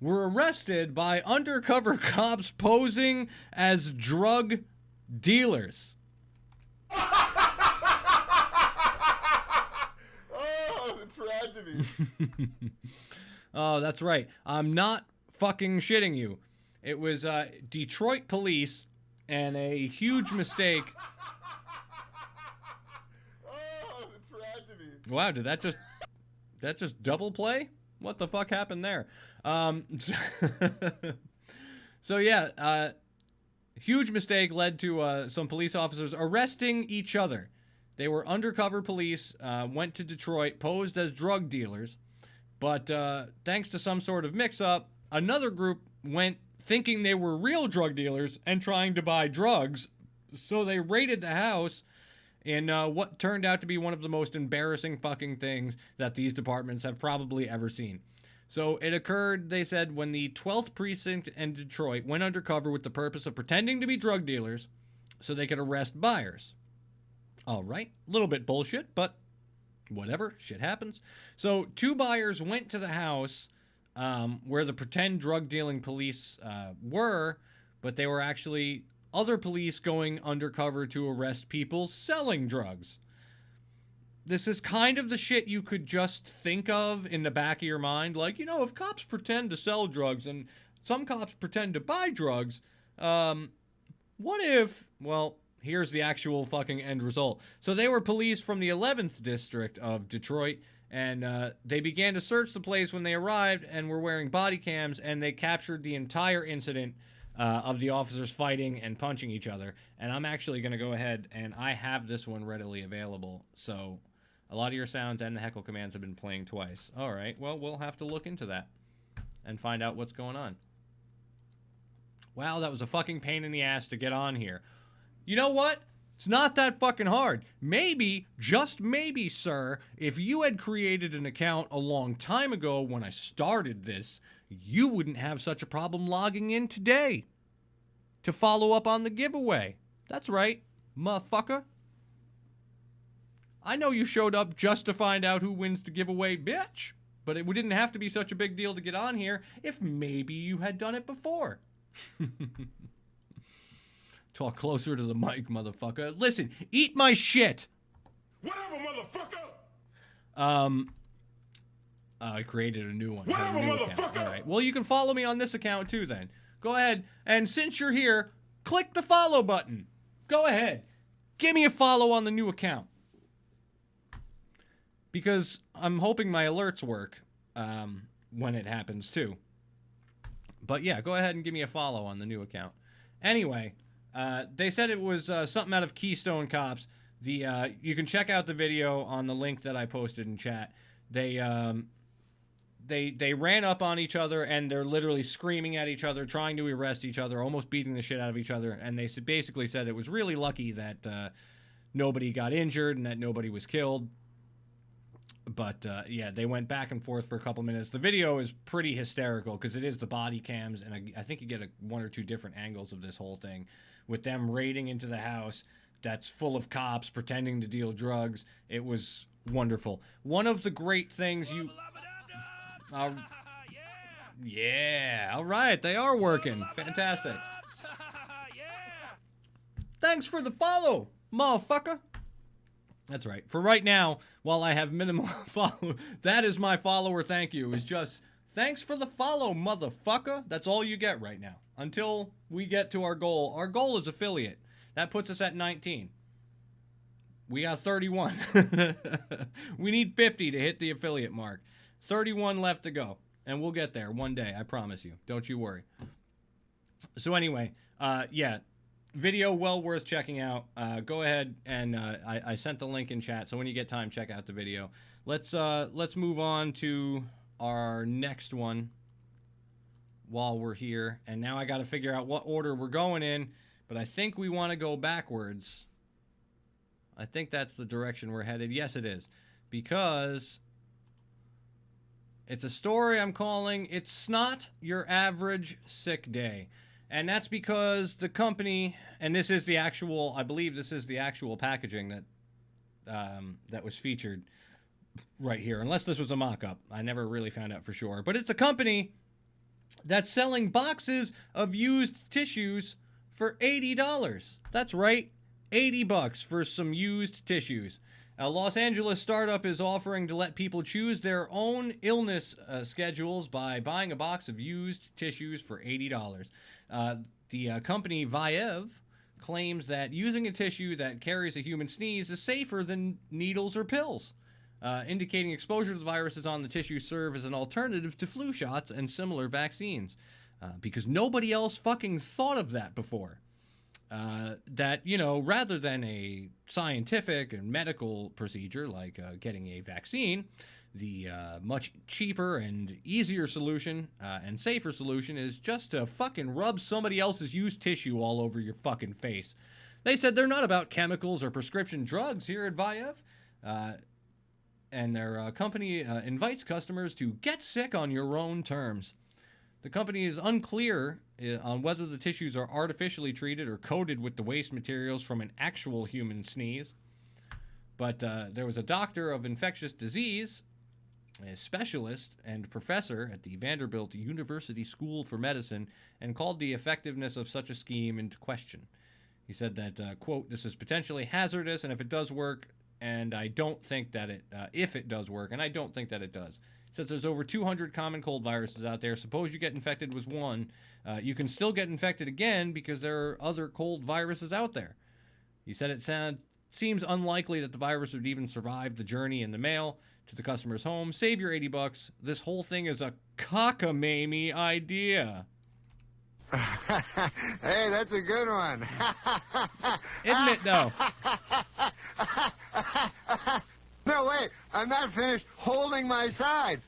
were arrested by undercover cops posing as drug dealers. Oh, the tragedy. Oh, that's right. I'm not fucking shitting you. It was Detroit police, and a huge mistake. Oh, the tragedy. Wow, did that just double play? What the fuck happened there? So yeah, huge mistake led to some police officers arresting each other. They were undercover police, went to Detroit, posed as drug dealers, but thanks to some sort of mix-up, another group went thinking they were real drug dealers and trying to buy drugs, so they raided the house in what turned out to be one of the most embarrassing fucking things that these departments have probably ever seen. So it occurred, they said, when the 12th Precinct in Detroit went undercover with the purpose of pretending to be drug dealers so they could arrest buyers. All right, a little bit bullshit, but whatever, shit happens. So 2 buyers went to the house where the pretend drug dealing police were, but they were actually other police going undercover to arrest people selling drugs. This is kind of the shit you could just think of in the back of your mind. Like, you know, if cops pretend to sell drugs and some cops pretend to buy drugs, what if, well, here's the actual fucking end result. So they were police from the 11th District of Detroit, and they began to search the place when they arrived and were wearing body cams, and they captured the entire incident of the officers fighting and punching each other. And I'm actually going to go ahead, and I have this one readily available. So a lot of your sounds and the heckle commands have been playing twice. All right, well, we'll have to look into that and find out what's going on. Wow, that was a fucking pain in the ass to get on here. You know what? It's not that fucking hard. Maybe, just maybe, sir, if you had created an account a long time ago when I started this, you wouldn't have such a problem logging in today to follow up on the giveaway. That's right, motherfucker. I know you showed up just to find out who wins the giveaway, bitch. But it didn't have to be such a big deal to get on here if maybe you had done it before. Talk closer to the mic, motherfucker. Listen, eat my shit. Whatever, motherfucker. I created a new one. Whatever, A new motherfucker. account. All right. Well, you can follow me on this account too then. Go ahead, and since you're here, click the follow button. Go ahead. Give me a follow on the new account. Because I'm hoping my alerts work when it happens too. But yeah, go ahead and give me a follow on the new account. Anyway, they said it was something out of Keystone Cops. You can check out the video on the link that I posted in chat. They ran up on each other, and they're literally screaming at each other, trying to arrest each other, almost beating the shit out of each other. And they basically said it was really lucky that nobody got injured and that nobody was killed. But yeah, they went back and forth for a couple minutes. The video is pretty hysterical because it is the body cams, and I think you get one or two different angles of this whole thing with them raiding into the house that's full of cops pretending to deal drugs. It was wonderful. One of the great things you... yeah, all right, they are working. Fantastic. Thanks for the follow, motherfucker. That's right. For right now, while I have minimal follow, that is my follower thank you. Is just, thanks for the follow, motherfucker. That's all you get right now. Until we get to our goal. Our goal is affiliate. That puts us at 19. We got 31. We need 50 to hit the affiliate mark. 31 left to go. And we'll get there one day, I promise you. Don't you worry. So anyway, yeah. Video well worth checking out. Go ahead and I sent the link in chat, so when you get time, check out the video. Let's move on to our next one while we're here. And now I got to figure out what order we're going in, but I think we want to go backwards. I think that's the direction we're headed. Yes, it is, because It's a story I'm calling It's Not Your Average Sick Day. And that's because the company, and this is the actual, I believe this is the actual packaging that was featured right here, unless this was a mock-up. I never really found out for sure. But it's a company that's selling boxes of used tissues for $80. That's right, $80 for some used tissues. A Los Angeles startup is offering to let people choose their own illness schedules by buying a box of used tissues for $80. The company Viev claims that using a tissue that carries a human sneeze is safer than needles or pills, indicating exposure to the viruses on the tissue serve as an alternative to flu shots and similar vaccines, because nobody else fucking thought of that before. That, you know, rather than a scientific and medical procedure like getting a vaccine, the much cheaper and easier solution and safer solution is just to fucking rub somebody else's used tissue all over your fucking face. They said they're not about chemicals or prescription drugs here at Viev, and their company invites customers to get sick on your own terms. The company is unclear on whether the tissues are artificially treated or coated with the waste materials from an actual human sneeze. But there was a doctor of infectious disease, a specialist and professor at the Vanderbilt University School for Medicine, and called the effectiveness of such a scheme into question. He said that, quote, "This is potentially hazardous, and if it does work, and I don't think that it, if it does work, and I don't think that it does." Says there's over 200 common cold viruses out there. Suppose you get infected with one, you can still get infected again because there are other cold viruses out there. He said it seems unlikely that the virus would even survive the journey in the mail to the customer's home. Save your $80. This whole thing is a cockamamie idea. Hey, that's a good one. Isn't it, though? No, wait, I'm not finished holding my sides.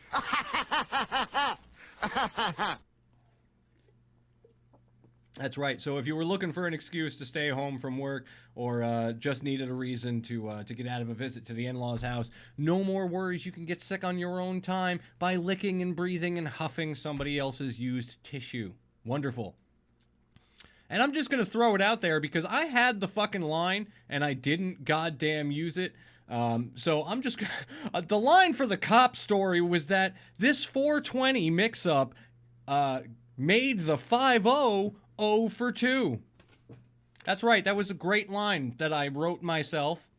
That's right. So if you were looking for an excuse to stay home from work or just needed a reason to get out of a visit to the in-laws' house, no more worries. You can get sick on your own time by licking and breathing and huffing somebody else's used tissue. Wonderful. And I'm just going to throw it out there because I had the fucking line and I didn't goddamn use it. So I'm just the line for the cop story was that this 420 mix-up made the 5-0 0 for 2. That's right. That was a great line that I wrote myself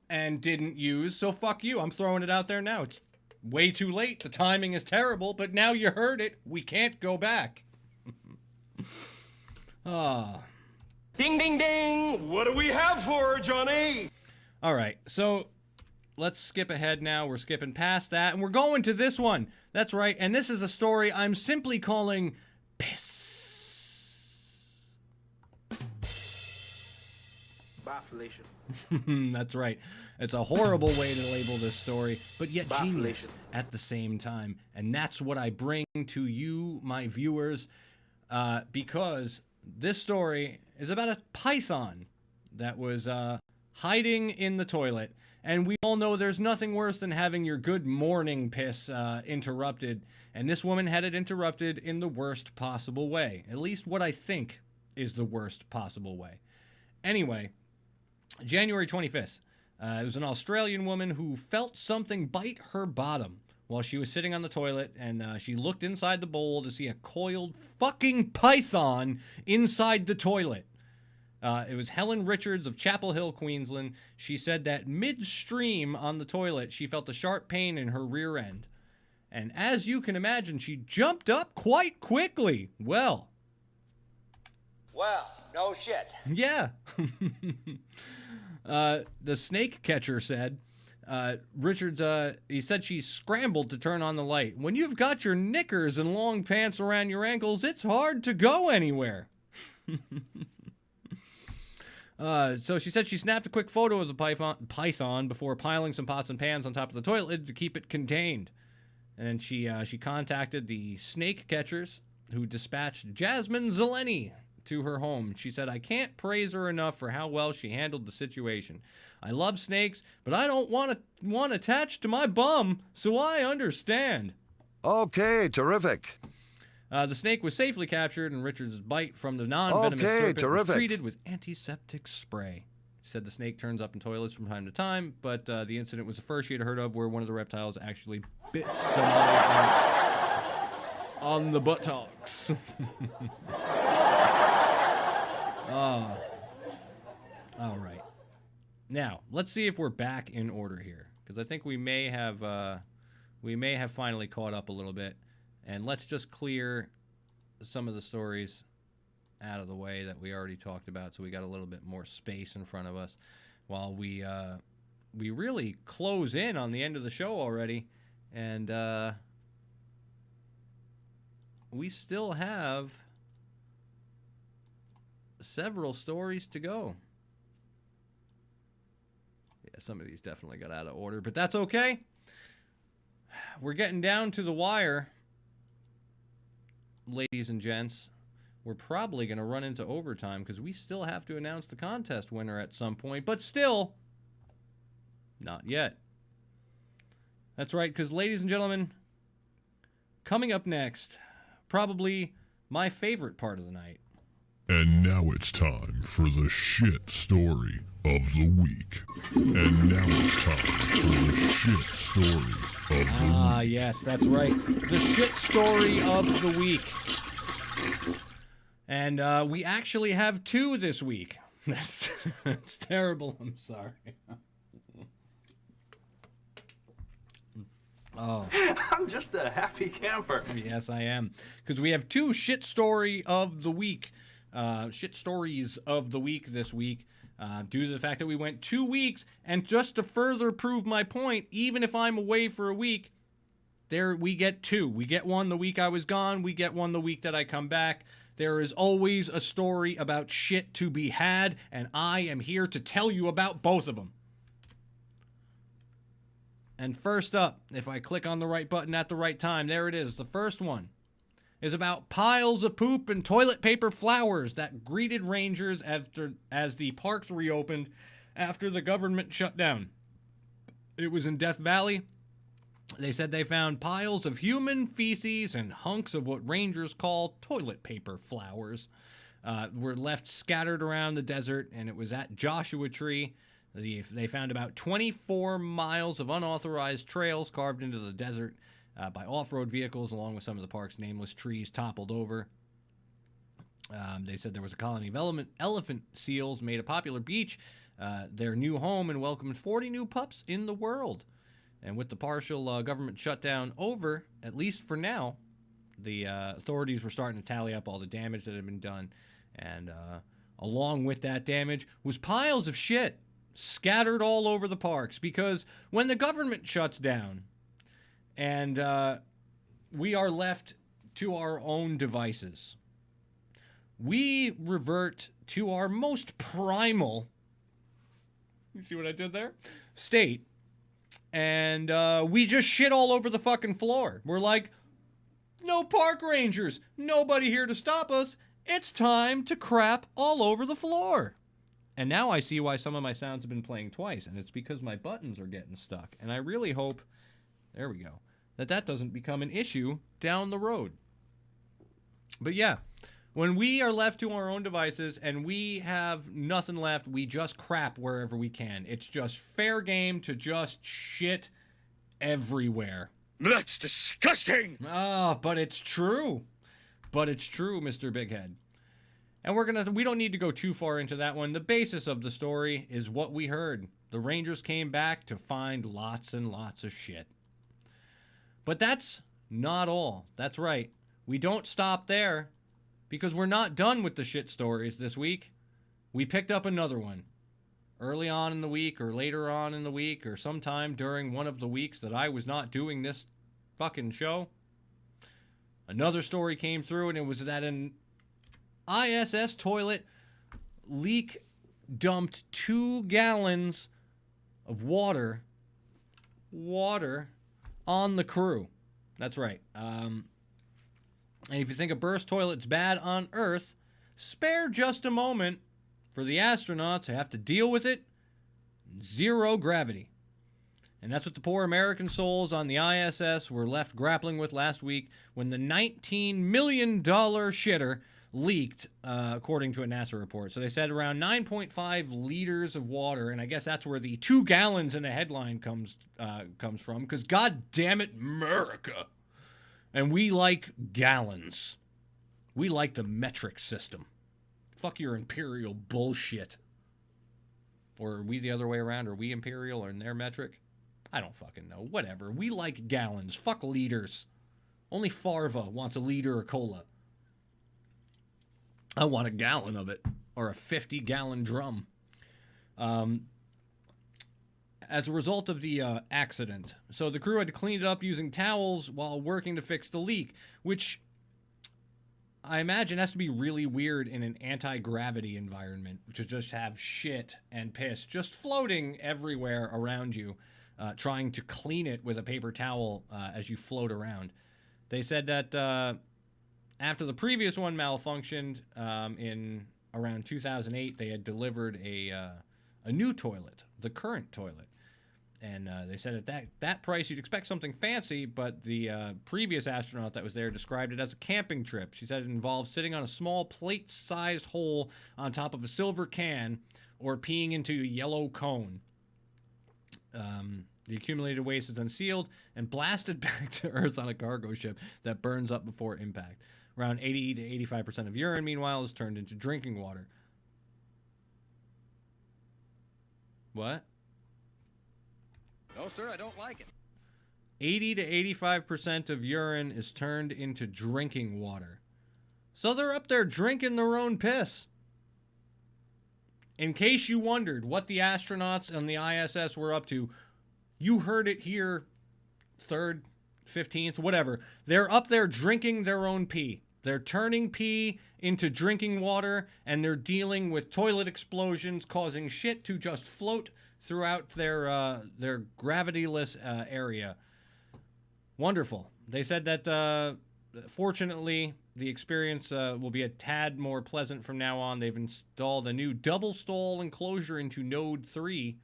and didn't use. So fuck you. I'm throwing it out there now. It's way too late. The timing is terrible, but now you heard it. We can't go back. Ding, ding, ding. What do we have for her, Johnny? All right, so let's skip ahead now. We're skipping past that, and we're going to this one. That's right, and this is a story I'm simply calling Piss. Bye, Felicia. That's right. It's a horrible way to label this story, but yet Bye, genius Felicia. at the same time. And that's what I bring to you, my viewers, because this story is about a python that was hiding in the toilet. And we all know there's nothing worse than having your good morning piss interrupted. And this woman had it interrupted in the worst possible way. At least what I think is the worst possible way. Anyway, January 25th, it was an Australian woman who felt something bite her bottom while she was sitting on the toilet, and she looked inside the bowl to see a coiled fucking python inside the toilet. It was Helen Richards of Chapel Hill, Queensland. She said that midstream on the toilet, she felt a sharp pain in her rear end. And as you can imagine, she jumped up quite quickly. Well, no shit. yeah. The snake catcher said, Richards, he said she scrambled to turn on the light. When you've got your knickers and long pants around your ankles, it's hard to go anywhere. So she said she snapped a quick photo of the python before piling some pots and pans on top of the toilet lid to keep it contained. And then she contacted the snake catchers, who dispatched Jasmine Zeleny to her home. She said, I can't praise her enough for how well she handled the situation. I love snakes, but I don't want one attached to my bum, so I understand. Okay, terrific. The snake was safely captured, and Richard's bite from the non-venomous serpent was treated with antiseptic spray. He said the snake turns up in toilets from time to time, but the incident was the first she had heard of where one of the reptiles actually bit somebody on the buttocks. All right. Now, let's see if we're back in order here, because I think we may have finally caught up a little bit. And let's just clear some of the stories out of the way that we already talked about, so we got a little bit more space in front of us while we really close in on the end of the show already, and we still have several stories to go. Yeah, some of these definitely got out of order, but that's okay. We're getting down to the wire. Ladies and gents, we're probably going to run into overtime because we still have to announce the contest winner at some point, but still, not yet. That's right, because ladies and gentlemen, coming up next, probably my favorite part of the night. And now it's time for the shit story of the week. And now it's time for the shit story of the week. Ah, yes, that's right. The shit story of the week. And we actually have two this week. That's terrible. I'm sorry. Oh. I'm just a happy camper. Yes, I am. Because we have two shit story of the week. Shit stories of the week this week. Due to the fact that we went 2 weeks, and just to further prove my point, even if I'm away for a week, there we get two. We get one the week I was gone. We get one the week that I come back. There is always a story about shit to be had, and I am here to tell you about both of them. And first up, if I click on the right button at the right time, there it is. The first one is about piles of poop and toilet paper flowers that greeted rangers as the parks reopened after the government shut down. It was in Death Valley. They said they found piles of human feces and hunks of what rangers call toilet paper flowers were left scattered around the desert, and it was at Joshua Tree. They found about 24 miles of unauthorized trails carved into the desert by off-road vehicles, along with some of the park's nameless trees toppled over. They said there was a colony of elephant seals made a popular beach their new home and welcomed 40 new pups in the world. And with the partial government shutdown over, at least for now, the authorities were starting to tally up all the damage that had been done. And along with that damage was piles of shit scattered all over the parks. Because when the government shuts down and we are left to our own devices, we revert to our most primal, you see what I did there? State. And we just shit all over the fucking floor. We're like, no park rangers, nobody here to stop us. It's time to crap all over the floor. And now I see why some of my sounds have been playing twice, and it's because my buttons are getting stuck. And I really hope, there we go, that doesn't become an issue down the road. But yeah, when we are left to our own devices and we have nothing left, we just crap wherever we can. It's just fair game to just shit everywhere. That's disgusting! Ah, but it's true. But it's true, Mr. Bighead. And we don't need to go too far into that one. The basis of the story is what we heard. The Rangers came back to find lots and lots of shit. But that's not all. That's right. We don't stop there, because we're not done with the shit stories this week. We picked up another one. Early on in the week, or later on in the week, or sometime during one of the weeks that I was not doing this fucking show, another story came through, and it was that an ISS toilet leak dumped 2 gallons of water on the crew. That's right. And if you think a burst toilet's bad on Earth, spare just a moment for the astronauts who have to deal with it in zero gravity. And that's what the poor American souls on the ISS were left grappling with last week when the $19 million shitter leaked, according to a NASA report. So they said around 9.5 liters of water, and I guess that's where the 2 gallons in the headline comes from, because God damn it, America. And we like gallons. We like the metric system. Fuck your imperial bullshit. Or are we the other way around? Are we imperial or in their metric? I don't fucking know. Whatever. We like gallons. Fuck liters. Only Farva wants a liter of cola. I want a gallon of it. Or a 50-gallon drum. As a result of the accident. So the crew had to clean it up using towels while working to fix the leak. Which I imagine has to be really weird in an anti-gravity environment. To just have shit and piss just floating everywhere around you. Trying to clean it with a paper towel as you float around. They said that after the previous one malfunctioned in around 2008, they had delivered a new toilet, the current toilet. And they said at that price, you'd expect something fancy, but the previous astronaut that was there described it as a camping trip. She said it involved sitting on a small plate-sized hole on top of a silver can or peeing into a yellow cone. The accumulated waste is unsealed and blasted back to Earth on a cargo ship that burns up before impact. Around 80 to 85% of urine, meanwhile, is turned into drinking water. What? No, sir, I don't like it. 80 to 85% of urine is turned into drinking water. So they're up there drinking their own piss. In case you wondered what the astronauts on the ISS were up to, you heard it here, 3rd, 15th, whatever. They're up there drinking their own pee. They're turning pee into drinking water, and they're dealing with toilet explosions, causing shit to just float throughout their gravityless area. Wonderful. They said that, fortunately, the experience will be a tad more pleasant from now on. They've installed a new double stall enclosure into Node 3,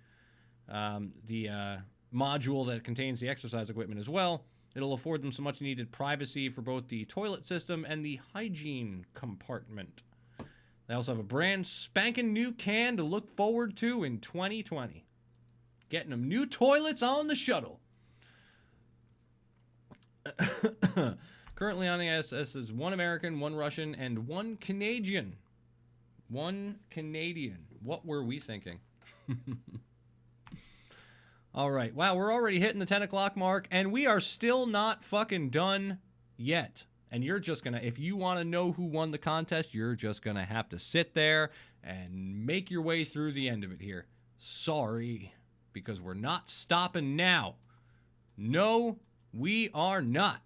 the module that contains the exercise equipment as well. It'll afford them some much needed privacy for both the toilet system and the hygiene compartment. They also have a brand spanking new can to look forward to in 2020. Getting them new toilets on the shuttle. Currently on the ISS is 1 American, 1 Russian, and 1 Canadian. 1 Canadian. What were we thinking? All right. Wow, we're already hitting the 10 o'clock mark, and we are still not fucking done yet. And you're just going to, if you want to know who won the contest, you're just going to have to sit there and make your way through the end of it here. Sorry, because we're not stopping now. No, we are not.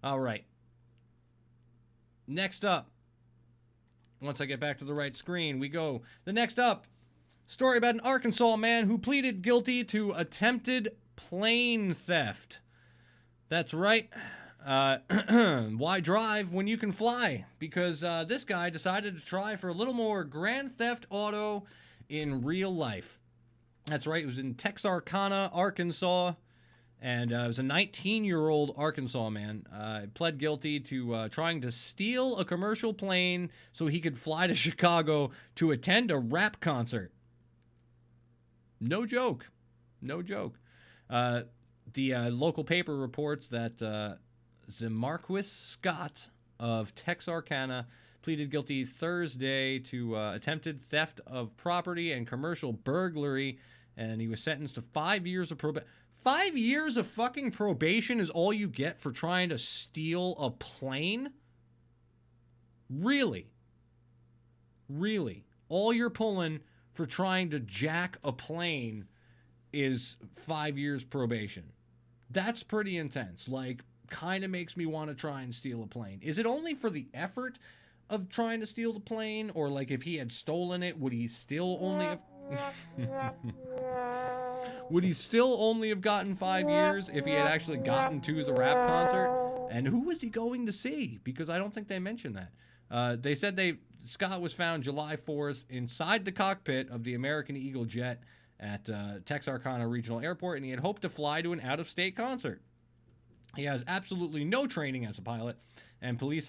All right. Next up, once I get back to the right screen, we go. The next up, story about an Arkansas man who pleaded guilty to attempted plane theft. That's right. Why drive when you can fly? Because this guy decided to try for a little more Grand Theft Auto in real life. That's right. It was in Texarkana, Arkansas. And it was a 19-year-old Arkansas man. Pled guilty to trying to steal a commercial plane so he could fly to Chicago to attend a rap concert. No joke. No joke. The local paper reports that Zemarquis Scott of Texarkana pleaded guilty Thursday to attempted theft of property and commercial burglary, and he was sentenced to 5 years of probation. 5 years of fucking probation is all you get for trying to steal a plane? Really? Really? All you're pulling for trying to jack a plane is 5 years probation. That's pretty intense. Like, kind of makes me want to try and steal a plane. Is it only for the effort of trying to steal the plane? Or, like, if he had stolen it, would he still only have... would he still only have gotten 5 years if he had actually gotten to the rap concert? And who was he going to see? Because I don't think they mentioned that. They said Scott was found July 4th inside the cockpit of the American Eagle jet at Texarkana Regional Airport, and he had hoped to fly to an out-of-state concert. He has absolutely no training as a pilot, and police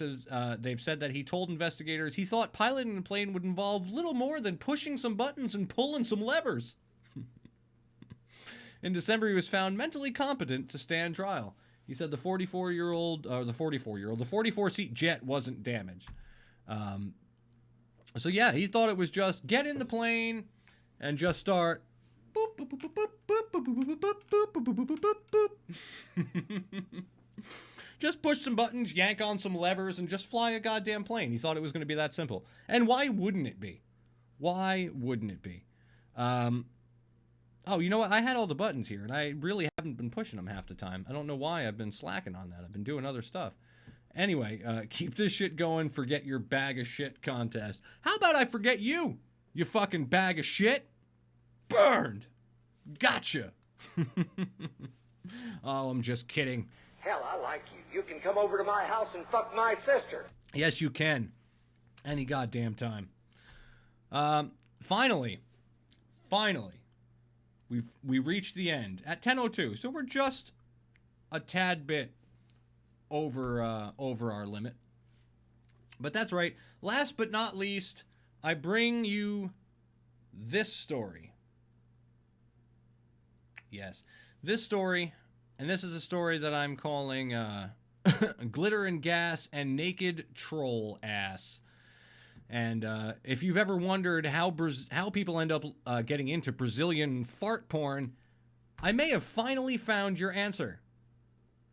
they've said that he told investigators he thought piloting the plane would involve little more than pushing some buttons and pulling some levers. In December, he was found mentally competent to stand trial. He said the 44-seat jet wasn't damaged. So yeah, he thought it was just get in the plane and just start. Just push some buttons, yank on some levers, and just fly a goddamn plane. He thought it was going to be that simple. And why wouldn't it be? Why wouldn't it be? Oh, you know what? I had all the buttons here, and I really haven't been pushing them half the time. I don't know why I've been slacking on that. I've been doing other stuff. Anyway, keep this shit going. Forget your bag of shit contest. How about I forget you, you fucking bag of shit? Burned. Gotcha. Oh, I'm just kidding. Hell, I like you. You can come over to my house and fuck my sister. Yes, you can. Any goddamn time. Finally, we reached the end at 10:02. So we're just a tad bit over our limit. But that's right. Last but not least, I bring you this story. Yes, this story, and this is a story that I'm calling Glitter and Gas and Naked Troll Ass. And if you've ever wondered how people end up getting into Brazilian fart porn, I may have finally found your answer.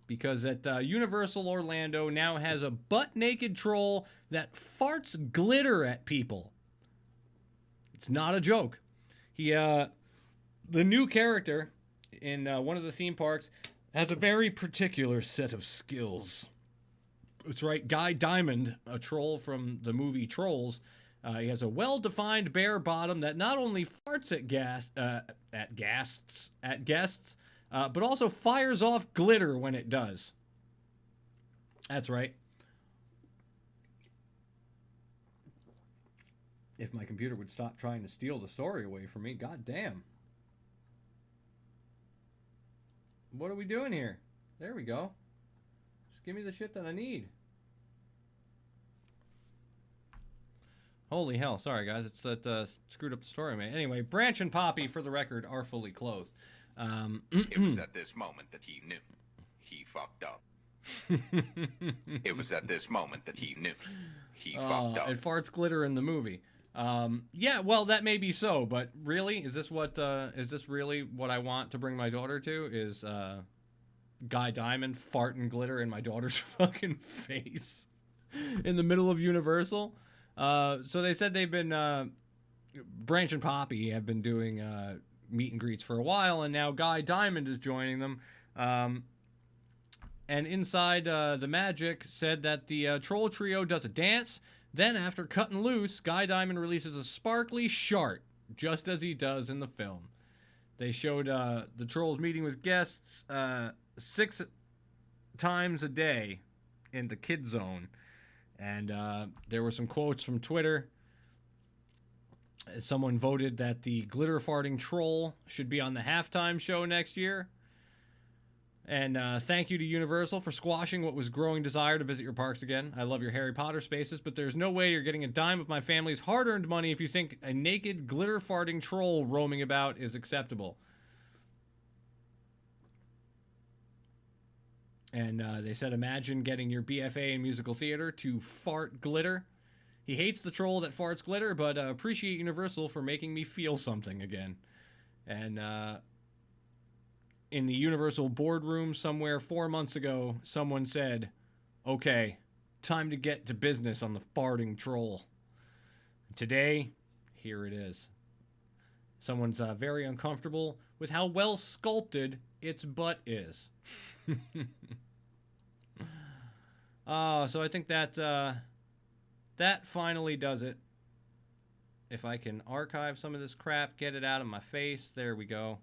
Because at Universal Orlando now has a butt-naked troll that farts glitter at people. It's not a joke. The new character in one of the theme parks has a very particular set of skills. That's right, Guy Diamond, a troll from the movie Trolls. He has a well-defined bare bottom that not only farts at guests, but also fires off glitter when it does. That's right. If my computer would stop trying to steal the story away from me, goddamn. What are we doing here? There we go. Just give me the shit that I need. Holy hell. Sorry, guys. It's that screwed up the story, man. Anyway, Branch and Poppy, for the record, are fully clothed. It was at this moment that he knew. He fucked up. It was at this moment that he knew. He fucked up. It farts glitter in the movie. Yeah, well, that may be so, but really? Is this really what I want to bring my daughter to? Is Guy Diamond farting glitter in my daughter's fucking face in the middle of Universal? So they said they've been, Branch and Poppy have been doing meet and greets for a while, and now Guy Diamond is joining them. And inside the Magic said that the troll trio does a dance. Then, after cutting loose, Guy Diamond releases a sparkly shart, just as he does in the film. They showed the trolls meeting with guests 6 times a day in the kid zone. And there were some quotes from Twitter. Someone voted that the glitter farting troll should be on the halftime show next year. And thank you to Universal for squashing what was growing desire to visit your parks again. I love your Harry Potter spaces, but there's no way you're getting a dime of my family's hard-earned money if you think a naked glitter farting troll roaming about is acceptable. And they said, imagine getting your BFA in musical theater to fart glitter. He hates the troll that farts glitter, but appreciate Universal for making me feel something again. And in the Universal boardroom somewhere 4 months ago, someone said, okay, time to get to business on the farting troll. Today, here it is. Someone's very uncomfortable with how well sculpted its butt is. So I think that that finally does it. If I can archive some of this crap, get it out of my face. There we go.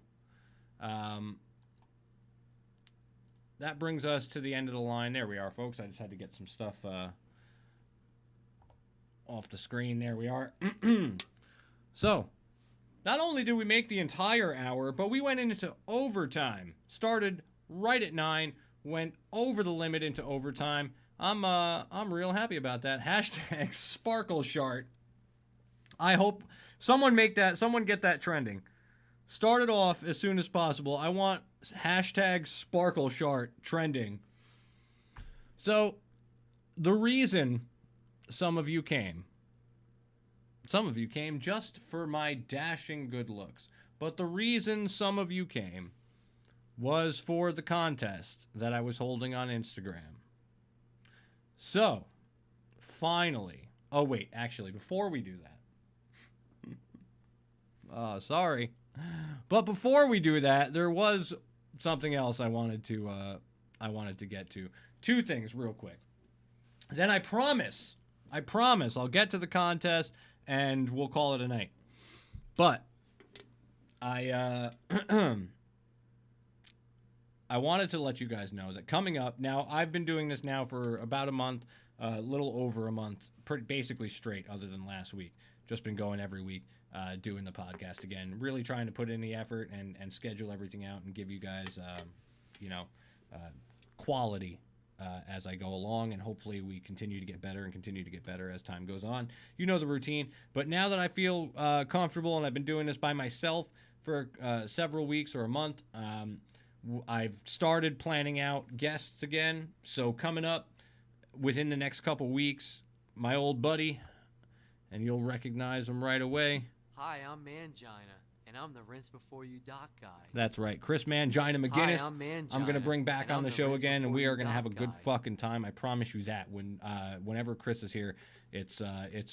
That brings us to the end of the line. There we are, folks. I just had to get some stuff off the screen. There we are. So, not only did we make the entire hour, but we went into overtime. Started right at 9, went over the limit into overtime. I'm real happy about that. Hashtag Sparkle Shart. I hope someone get that trending. Start it off as soon as possible. I want hashtag Sparkle Shart trending. So, the reason some of you came just for my dashing good looks. But the reason some of you came was for the contest that I was holding on Instagram. So, finally. Oh, wait, actually, before we do that. Sorry. But before we do that, there was something else I wanted to get to. Two things real quick. Then I promise I'll get to the contest and we'll call it a night. But I wanted to let you guys know that coming up, now I've been doing this now for about a month, a little over a month, basically straight other than last week. Just been going every week, doing the podcast again, really trying to put in the effort and schedule everything out and give you guys, quality as I go along, and hopefully we continue to get better as time goes on. You know the routine, but now that I feel comfortable and I've been doing this by myself for several weeks or a month, I've started planning out guests again. So coming up within the next couple weeks, my old buddy, and you'll recognize him right away. Hi, I'm Mangina, and I'm the rinse before you dock guy. That's right, Chris Mangina McGinnis. Hi, I'm Mangina, I'm gonna bring back on the show again, and we are gonna have a good guy. fucking time. I promise you that. Whenever Chris is here, it's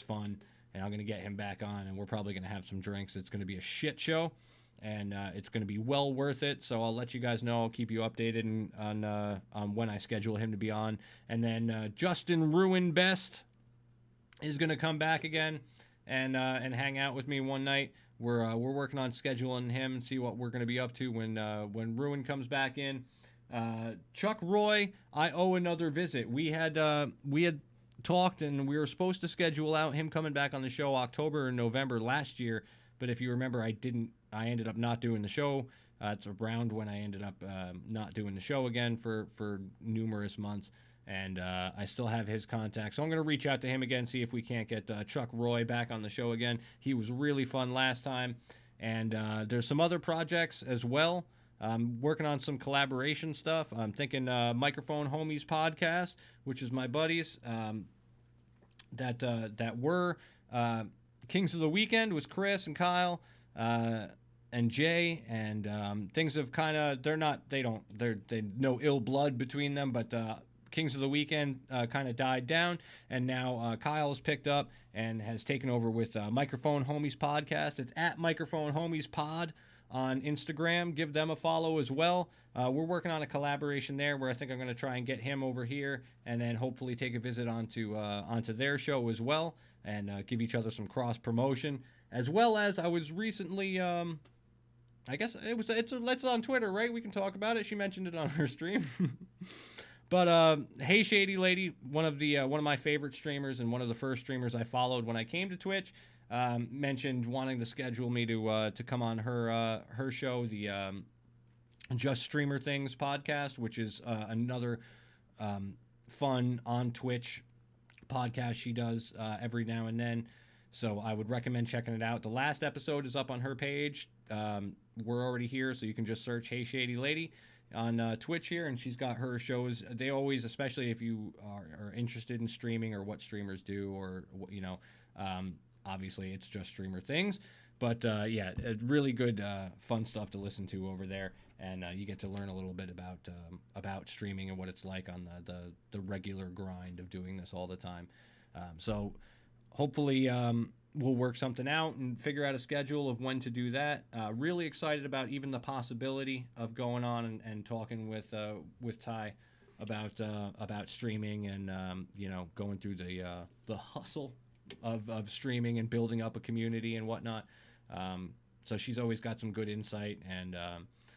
fun, and I'm gonna get him back on, and we're probably gonna have some drinks. It's gonna be a shit show, and it's gonna be well worth it. So I'll let you guys know. I'll keep you updated on when I schedule him to be on, and then Justin Ruin Best is gonna come back again and hang out with me one night. We're working on scheduling him and see what we're going to be up to when Ruin comes back in. Chuck Roy, I owe another visit. We had talked and we were supposed to schedule out him coming back on the show October and November last year, but if you remember, I ended up not doing the show. It's around when I ended up not doing the show again for numerous months. And I still have his contact. So I'm going to reach out to him again, see if we can't get Chuck Roy back on the show again. He was really fun last time. And there's some other projects as well. I'm working on some collaboration stuff. I'm thinking Microphone Homies podcast, which is my buddies that were Kings of the Weekend was Chris and Kyle and Jay. And things have kind of, they no ill blood between them, but Kings of the Weekend kind of died down, and now Kyle has picked up and has taken over with Microphone Homies podcast. It's at Microphone Homies Pod on Instagram. Give them a follow as well. We're working on a collaboration there where I think I'm going to try and get him over here and then hopefully take a visit onto their show as well and give each other some cross promotion. As well as I was recently, I guess it's on Twitter, right? We can talk about it. She mentioned it on her stream. But Hey Shady Lady, one of my favorite streamers and one of the first streamers I followed when I came to Twitch, mentioned wanting to schedule me to come on her show, the Just Streamer Things podcast, which is another fun on Twitch podcast she does every now and then. So I would recommend checking it out. The last episode is up on her page. We're already here, so you can just search Hey Shady Lady on Twitch here, and she's got her shows. They always, especially if you are interested in streaming or what streamers do, or obviously it's Just Streamer Things, but yeah, really good fun stuff to listen to over there, and you get to learn a little bit about streaming and what it's like on the regular grind of doing this all the time. So hopefully we'll work something out and figure out a schedule of when to do that. Really excited about even the possibility of going on and talking with Ty about streaming and going through the hustle of streaming and building up a community and whatnot. So she's always got some good insight, and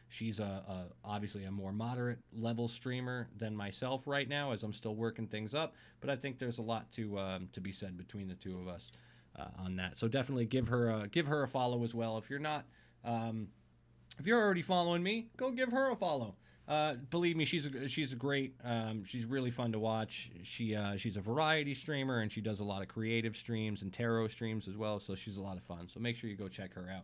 she's obviously a more moderate level streamer than myself right now, as I'm still working things up. But I think there's a lot to be said between the two of us. on that. So definitely give her a follow as well. If you're not, if you're already following me, go give her a follow. Believe me, she's a great. She's really fun to watch. She's a variety streamer, and she does a lot of creative streams and tarot streams as well. So she's a lot of fun. So make sure you go check her out.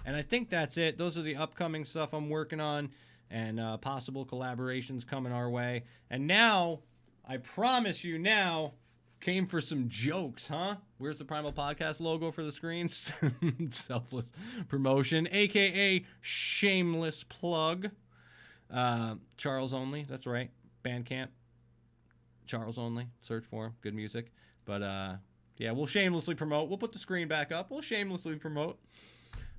And I think that's it. Those are the upcoming stuff I'm working on, and possible collaborations coming our way. And now, I promise you, now came for some jokes, huh? Where's the Primal Podcast logo for the screens? Selfless promotion, aka shameless plug. Charles Only, that's right. Bandcamp. Charles Only. Search for him. Good music. But yeah, we'll shamelessly promote. We'll put the screen back up. We'll shamelessly promote.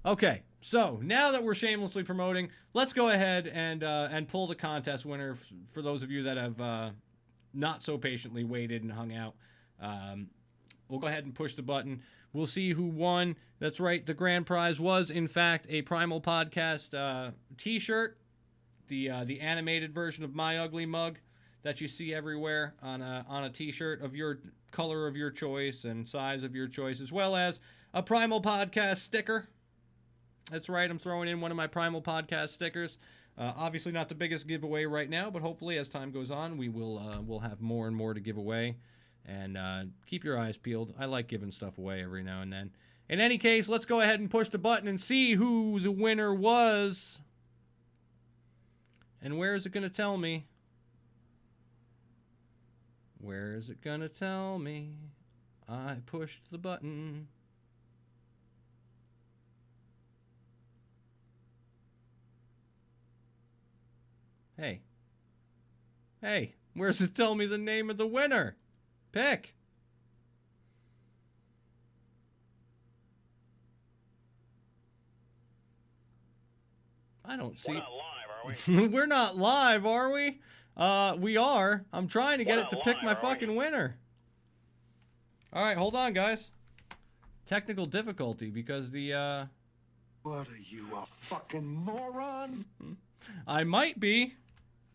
Okay, so now that we're shamelessly promoting, let's go ahead and pull the contest winner for those of you that have not so patiently waited and hung out. We'll go ahead and push the button. We'll see who won. That's right. The grand prize was, in fact, a Primal Podcast T-shirt, the animated version of My Ugly Mug that you see everywhere on a T-shirt of your color of your choice and size of your choice, as well as a Primal Podcast sticker. That's right. I'm throwing in one of my Primal Podcast stickers. Obviously not the biggest giveaway right now, but hopefully as time goes on, we'll have more and more to give away. And keep your eyes peeled. I like giving stuff away every now and then. In any case, let's go ahead and push the button and see who the winner was. And where is it going to tell me? Where is it going to tell me? I pushed the button. Hey. Hey, where's it tell me the name of the winner? Pick. I don't see. We're not live, are we? We're not live, are we? We are. I'm trying to get it to pick my fucking winner. All right, hold on, guys. Technical difficulty because the What are you, a fucking moron? I might be.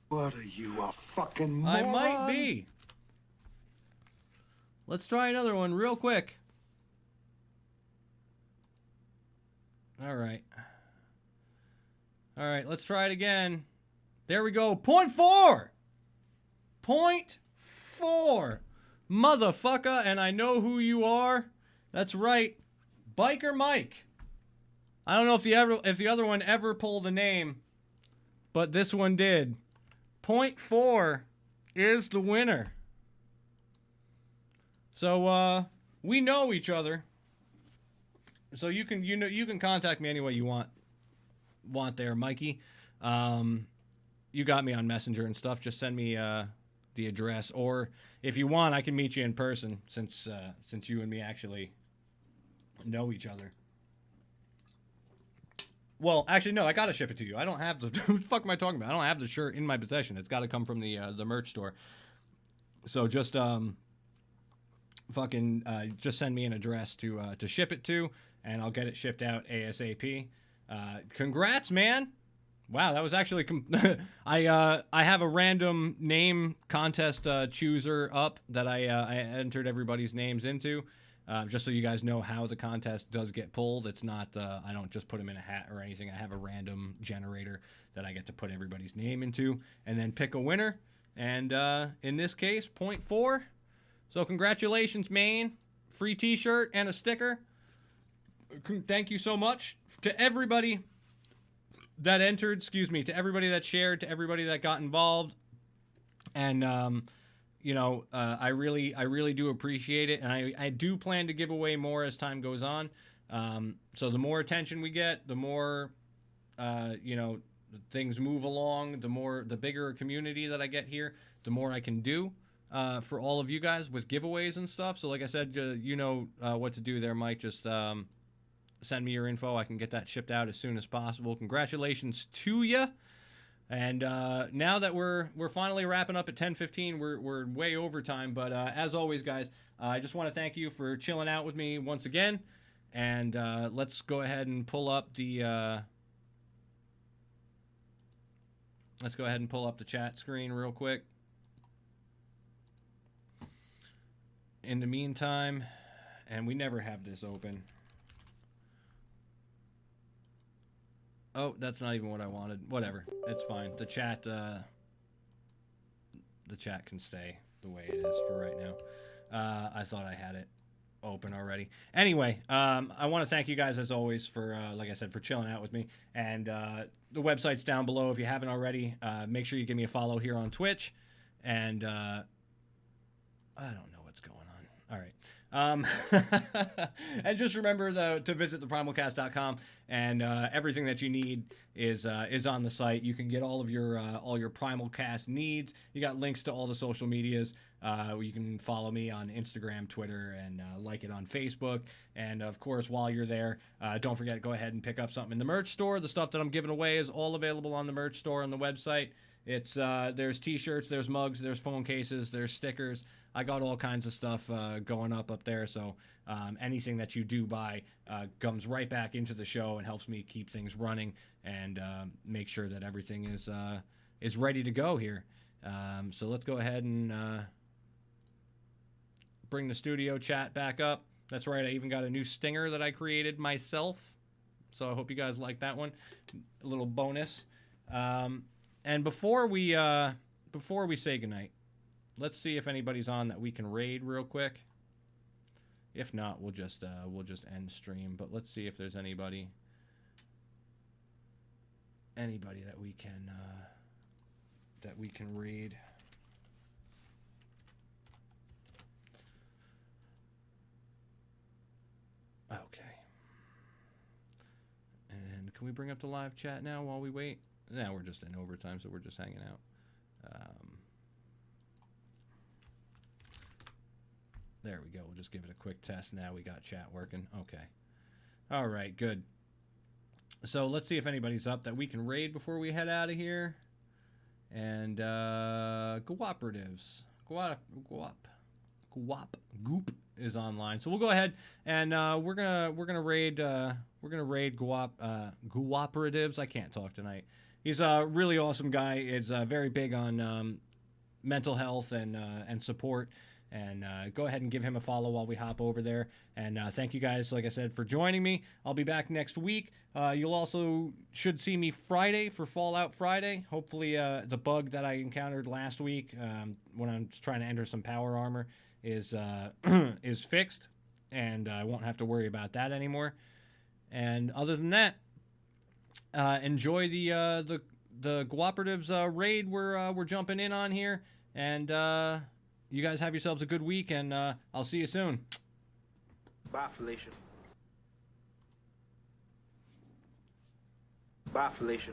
What are you, a fucking moron? I might be. Let's try another one real quick. All right. All right, let's try it again. There we go. 0.4. 0.4. Motherfucker, and I know who you are. That's right. Biker Mike. I don't know if the other one ever pulled a name, but this one did. 0.4 is the winner. So we know each other. So you can contact me any way you want there, Mikey. You got me on Messenger and stuff. Just send me the address, or if you want, I can meet you in person since you and me actually know each other. Well, actually, no, I gotta ship it to you. I don't have the. What the fuck am I talking about? I don't have the shirt in my possession. It's got to come from the merch store. So just just send me an address to ship it to, and I'll get it shipped out ASAP. Congrats, man! Wow, that was actually. I have a random name contest chooser up that I entered everybody's names into. Just so you guys know how the contest does get pulled. It's not, I don't just put them in a hat or anything. I have a random generator that I get to put everybody's name into and then pick a winner. And in this case, 0.4. So congratulations, man. Free t-shirt and a sticker. Thank you so much to everybody that entered, to everybody that shared, to everybody that got involved. And, I really do appreciate it, and I do plan to give away more as time goes on. So the more attention we get, the more, things move along. The bigger community that I get here, the more I can do for all of you guys with giveaways and stuff. So like I said, what to do there, Mike. Just send me your info. I can get that shipped out as soon as possible. Congratulations to you. And now that we're finally wrapping up at 10:15, we're way over time. But as always, guys, I just want to thank you for chilling out with me once again. And let's go ahead and pull up the chat screen real quick. In the meantime, And we never have this open. Oh, that's not even what I wanted. Whatever. It's fine. The chat can stay the way it is for right now. I thought I had it open already. Anyway, I want to thank you guys as always for, like I said, for chilling out with me. And the website's down below if you haven't already. Make sure you give me a follow here on Twitch. And I don't know what's going on. All right. And just remember to visit theprimalcast.com, and everything that you need is on the site. You can get all your Primal Cast needs. You got links to all the social medias. You can follow me on Instagram, Twitter, and like it on Facebook. And of course, while you're there, don't forget to go ahead and pick up something in the merch store. The stuff that I'm giving away is all available on the merch store on the website. It's there's t-shirts, there's mugs, there's phone cases, there's stickers. I got all kinds of stuff going up there, so anything that you do buy comes right back into the show and helps me keep things running and make sure that everything is ready to go here. So let's go ahead and bring the studio chat back up. That's right, I even got a new stinger that I created myself, so I hope you guys like that one. A little bonus. And before we say goodnight, let's see if anybody's on that we can raid real quick. If not, we'll just end stream. But let's see if there's anybody that we can raid. Okay. And can we bring up the live chat now while we wait? No, we're just in overtime, so we're just hanging out. There we go. We'll just give it a quick test. Now we got chat working. Okay. All right, good. So let's see if anybody's up that we can raid before we head out of here. And cooperatives. Goop is online. So we'll go ahead and we're gonna raid cooperatives. I can't talk tonight. He's a really awesome guy. Is very big on mental health and support. And go ahead and give him a follow while we hop over there. And thank you guys, like I said, for joining me. I'll be back next week. You'll also should see me Friday for Fallout Friday. Hopefully the bug that I encountered last week when I'm trying to enter some power armor is is fixed. And I won't have to worry about that anymore. And other than that, enjoy the cooperatives raid we're jumping in on here. And you guys have yourselves a good week, and I'll see you soon. Bye, Felicia. Bye, Felicia.